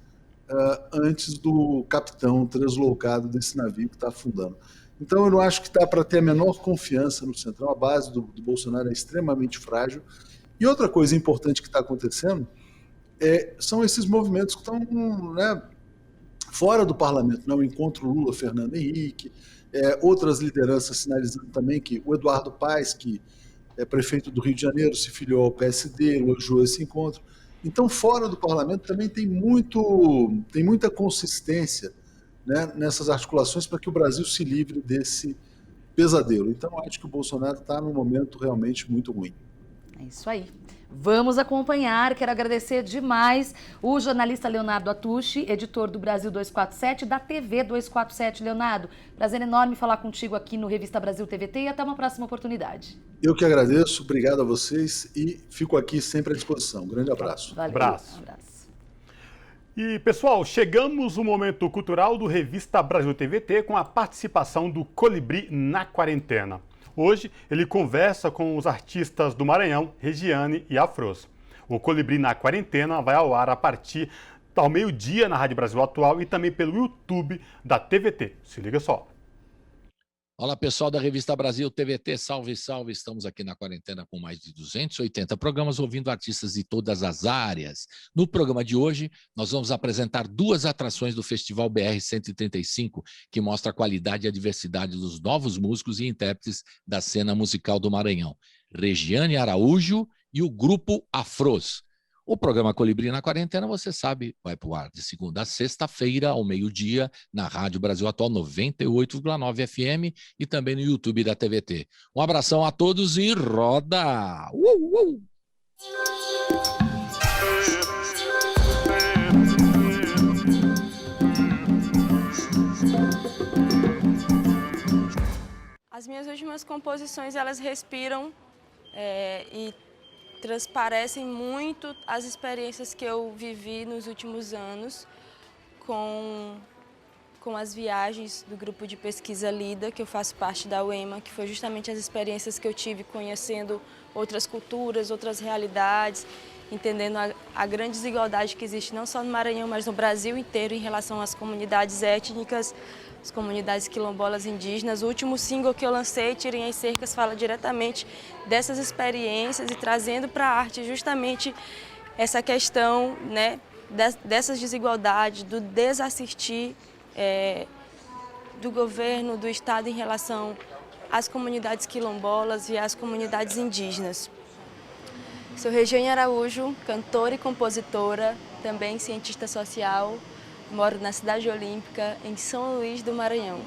antes do capitão translocado desse navio que está afundando. Então eu não acho que dá para ter a menor confiança no Centrão, a base do Bolsonaro é extremamente frágil. E outra coisa importante que está acontecendo são esses movimentos que estão, né, fora do parlamento, né? O encontro Lula-Fernando Henrique, outras lideranças sinalizando também que o Eduardo Paes, que é prefeito do Rio de Janeiro, se filiou ao PSD, elogiou esse encontro. Então, fora do parlamento também tem muita consistência, né, nessas articulações para que o Brasil se livre desse pesadelo. Então, acho que o Bolsonaro está num momento realmente muito ruim. É isso aí. Vamos acompanhar. Quero agradecer demais o jornalista Leonardo Atushi, editor do Brasil 247 e da TV 247. Leonardo, prazer enorme falar contigo aqui no Revista Brasil TVT e até uma próxima oportunidade. Eu que agradeço, obrigado a vocês e fico aqui sempre à disposição. Um grande abraço. Valeu. Abraço. E, pessoal, chegamos no momento cultural do Revista Brasil TVT com a participação do Colibri na Quarentena. Hoje, ele conversa com os artistas do Maranhão, Regiane e Afros. O Colibri na Quarentena vai ao ar a partir ao meio-dia na Rádio Brasil Atual e também pelo YouTube da TVT. Se liga só. Olá, pessoal da Revista Brasil TVT, salve, salve. Estamos aqui na quarentena com mais de 280 programas, ouvindo artistas de todas as áreas. No programa de hoje, nós vamos apresentar 2 atrações do Festival BR 135, que mostra a qualidade e a diversidade dos novos músicos e intérpretes da cena musical do Maranhão. Regiane Araújo e o Grupo Afros. O programa Colibri na Quarentena, você sabe, vai para o ar de segunda a sexta-feira, ao meio-dia, na Rádio Brasil Atual 98,9 FM e também no YouTube da TVT. Um abração a todos e roda! As minhas últimas composições, elas respiram e transparecem muito as experiências que eu vivi nos últimos anos com as viagens do grupo de pesquisa LIDA, que eu faço parte da UEMA, que foi justamente as experiências que eu tive conhecendo outras culturas, outras realidades, entendendo a grande desigualdade que existe não só no Maranhão, mas no Brasil inteiro em relação às comunidades étnicas, as comunidades quilombolas indígenas. O último single que eu lancei, Tirem as Cercas, fala diretamente dessas experiências e trazendo para a arte justamente essa questão, né, dessas desigualdades, do desassistir do governo, do Estado em relação às comunidades quilombolas e às comunidades indígenas. Sou Regiane Araújo, cantora e compositora, também cientista social. Moro na Cidade Olímpica, em São Luís do Maranhão.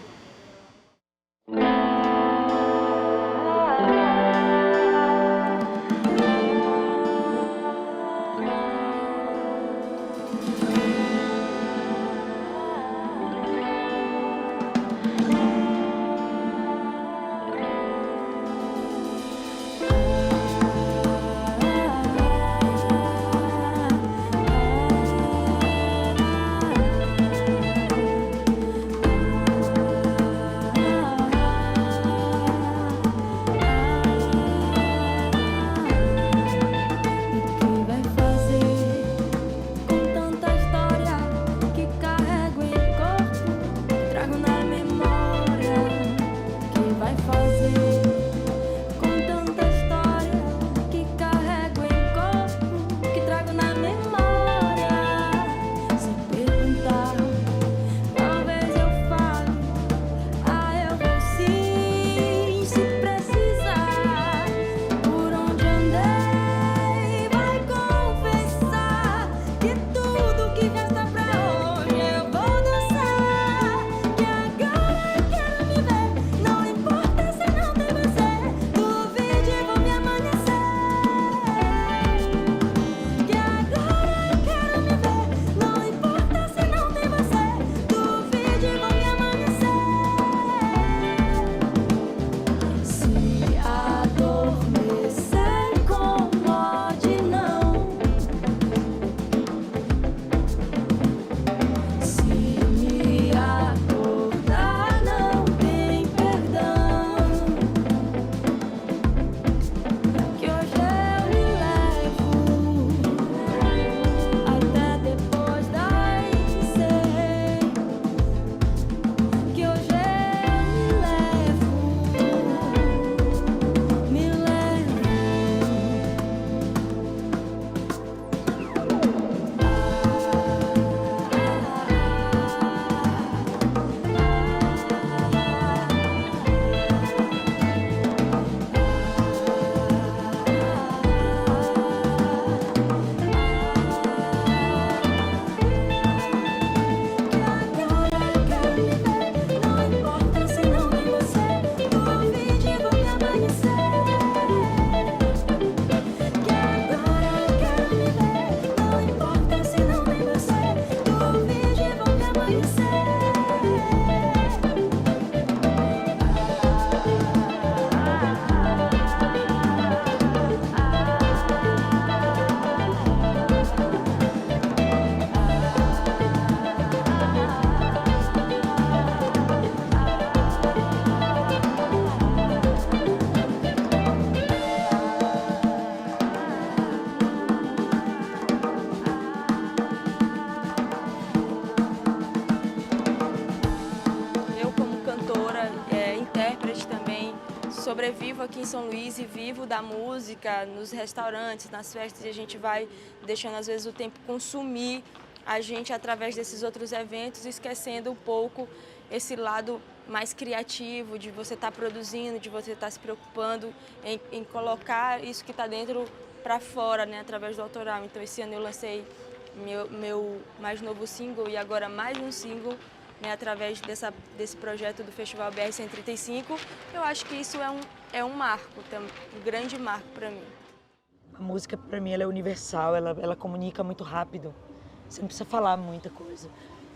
aqui em São Luís e vivo da música, nos restaurantes, nas festas, e a gente vai deixando às vezes o tempo consumir a gente através desses outros eventos, esquecendo um pouco esse lado mais criativo, de você estar produzindo, de você estar se preocupando em colocar isso que está dentro para fora, né, através do autoral. Então esse ano eu lancei meu mais novo single e agora mais um single, né, através desse projeto do Festival BR 135. Eu acho que isso é um marco, um grande marco para mim. A música, para mim, ela é universal, ela comunica muito rápido. Você não precisa falar muita coisa.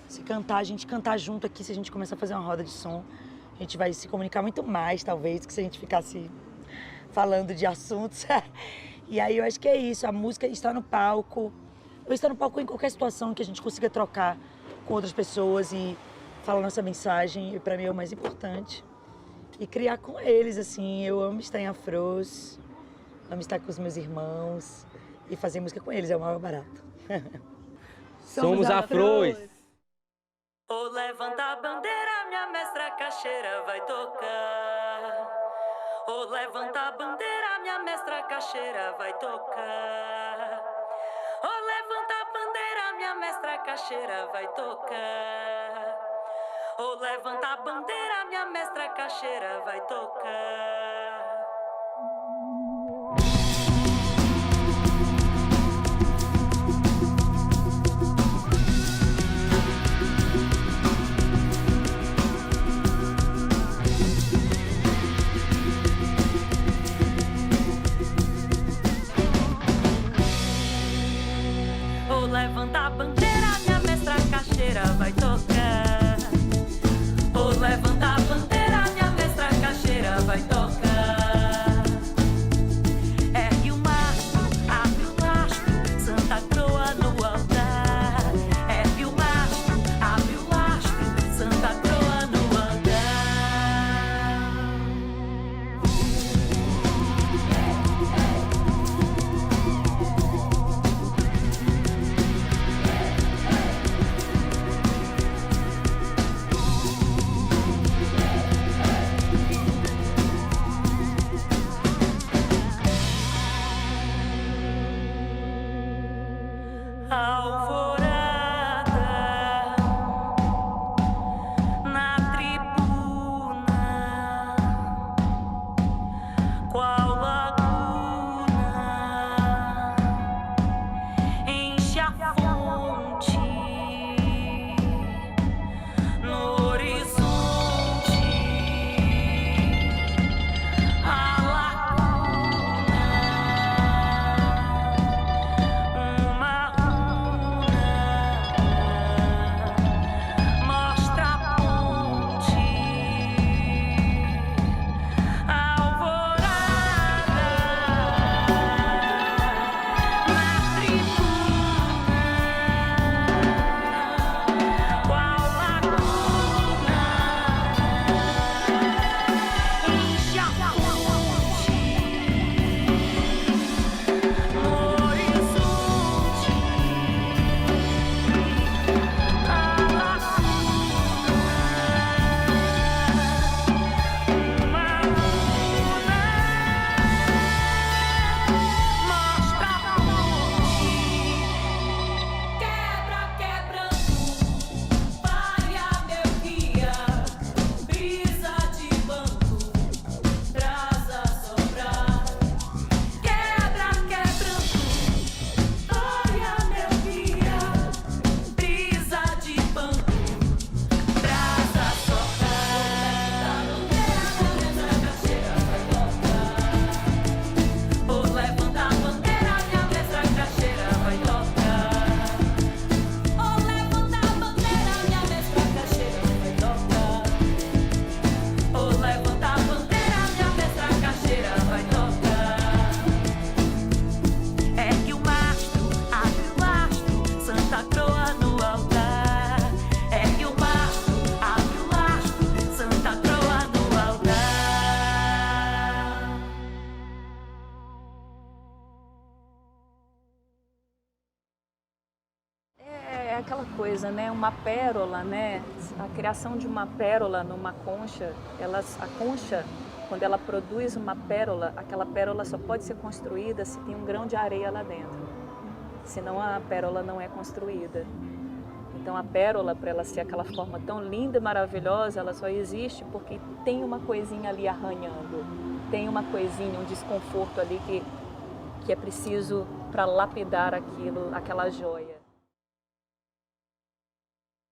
Se cantar, a gente cantar junto aqui, se a gente começar a fazer uma roda de som, a gente vai se comunicar muito mais, talvez, que se a gente ficasse falando de assuntos. E aí eu acho que é isso, a música está no palco. Eu estou no palco em qualquer situação que a gente consiga trocar com outras pessoas e falar nossa mensagem, e para mim é o mais importante. E criar com eles, assim, eu amo estar em Afros, amo estar com os meus irmãos e fazer música com eles, é o maior barato. Somos Afros! Ou levanta a bandeira, minha mestra caixeira vai tocar. Ou levanta a bandeira, minha mestra caixeira vai tocar. Ou levanta a bandeira, minha mestra caixeira vai tocar. Ou levanta a bandeira, minha mestra caixeira vai tocar. Levanta a bandeira, minha mestra caixeira vai tocar. Oh, levanta a bandeira, minha mestra caixeira vai tocar. Ergue o mastro, abre o lastro, Santa Croa no altar. Ergue o mastro, abre o lastro, Santa Croa no altar. Aquela coisa, né? Uma pérola, né? A criação de uma pérola numa concha, a concha, quando ela produz uma pérola, aquela pérola só pode ser construída se tem um grão de areia lá dentro. Senão a pérola não é construída. Então a pérola, para ela ser aquela forma tão linda e maravilhosa, ela só existe porque tem uma coisinha ali arranhando. Tem uma coisinha, um desconforto ali que é preciso para lapidar aquela joia.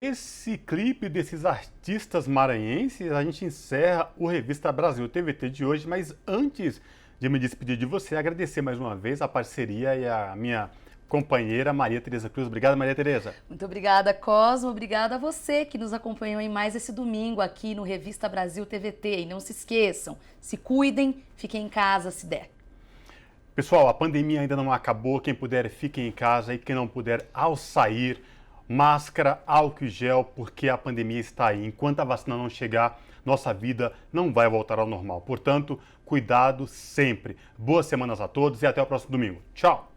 Esse clipe desses artistas maranhenses, a gente encerra o Revista Brasil TVT de hoje, mas antes de me despedir de você, agradecer mais uma vez a parceria e a minha companheira Maria Tereza Cruz. Obrigado, Maria Tereza. Muito obrigada, Cosmo. Obrigada a você que nos acompanhou em mais esse domingo aqui no Revista Brasil TVT. E não se esqueçam, se cuidem, fiquem em casa se der. Pessoal, a pandemia ainda não acabou. Quem puder, fiquem em casa. E quem não puder, ao sair, máscara, álcool e gel, porque a pandemia está aí. Enquanto a vacina não chegar, nossa vida não vai voltar ao normal. Portanto, cuidado sempre. Boas semanas a todos e até o próximo domingo. Tchau!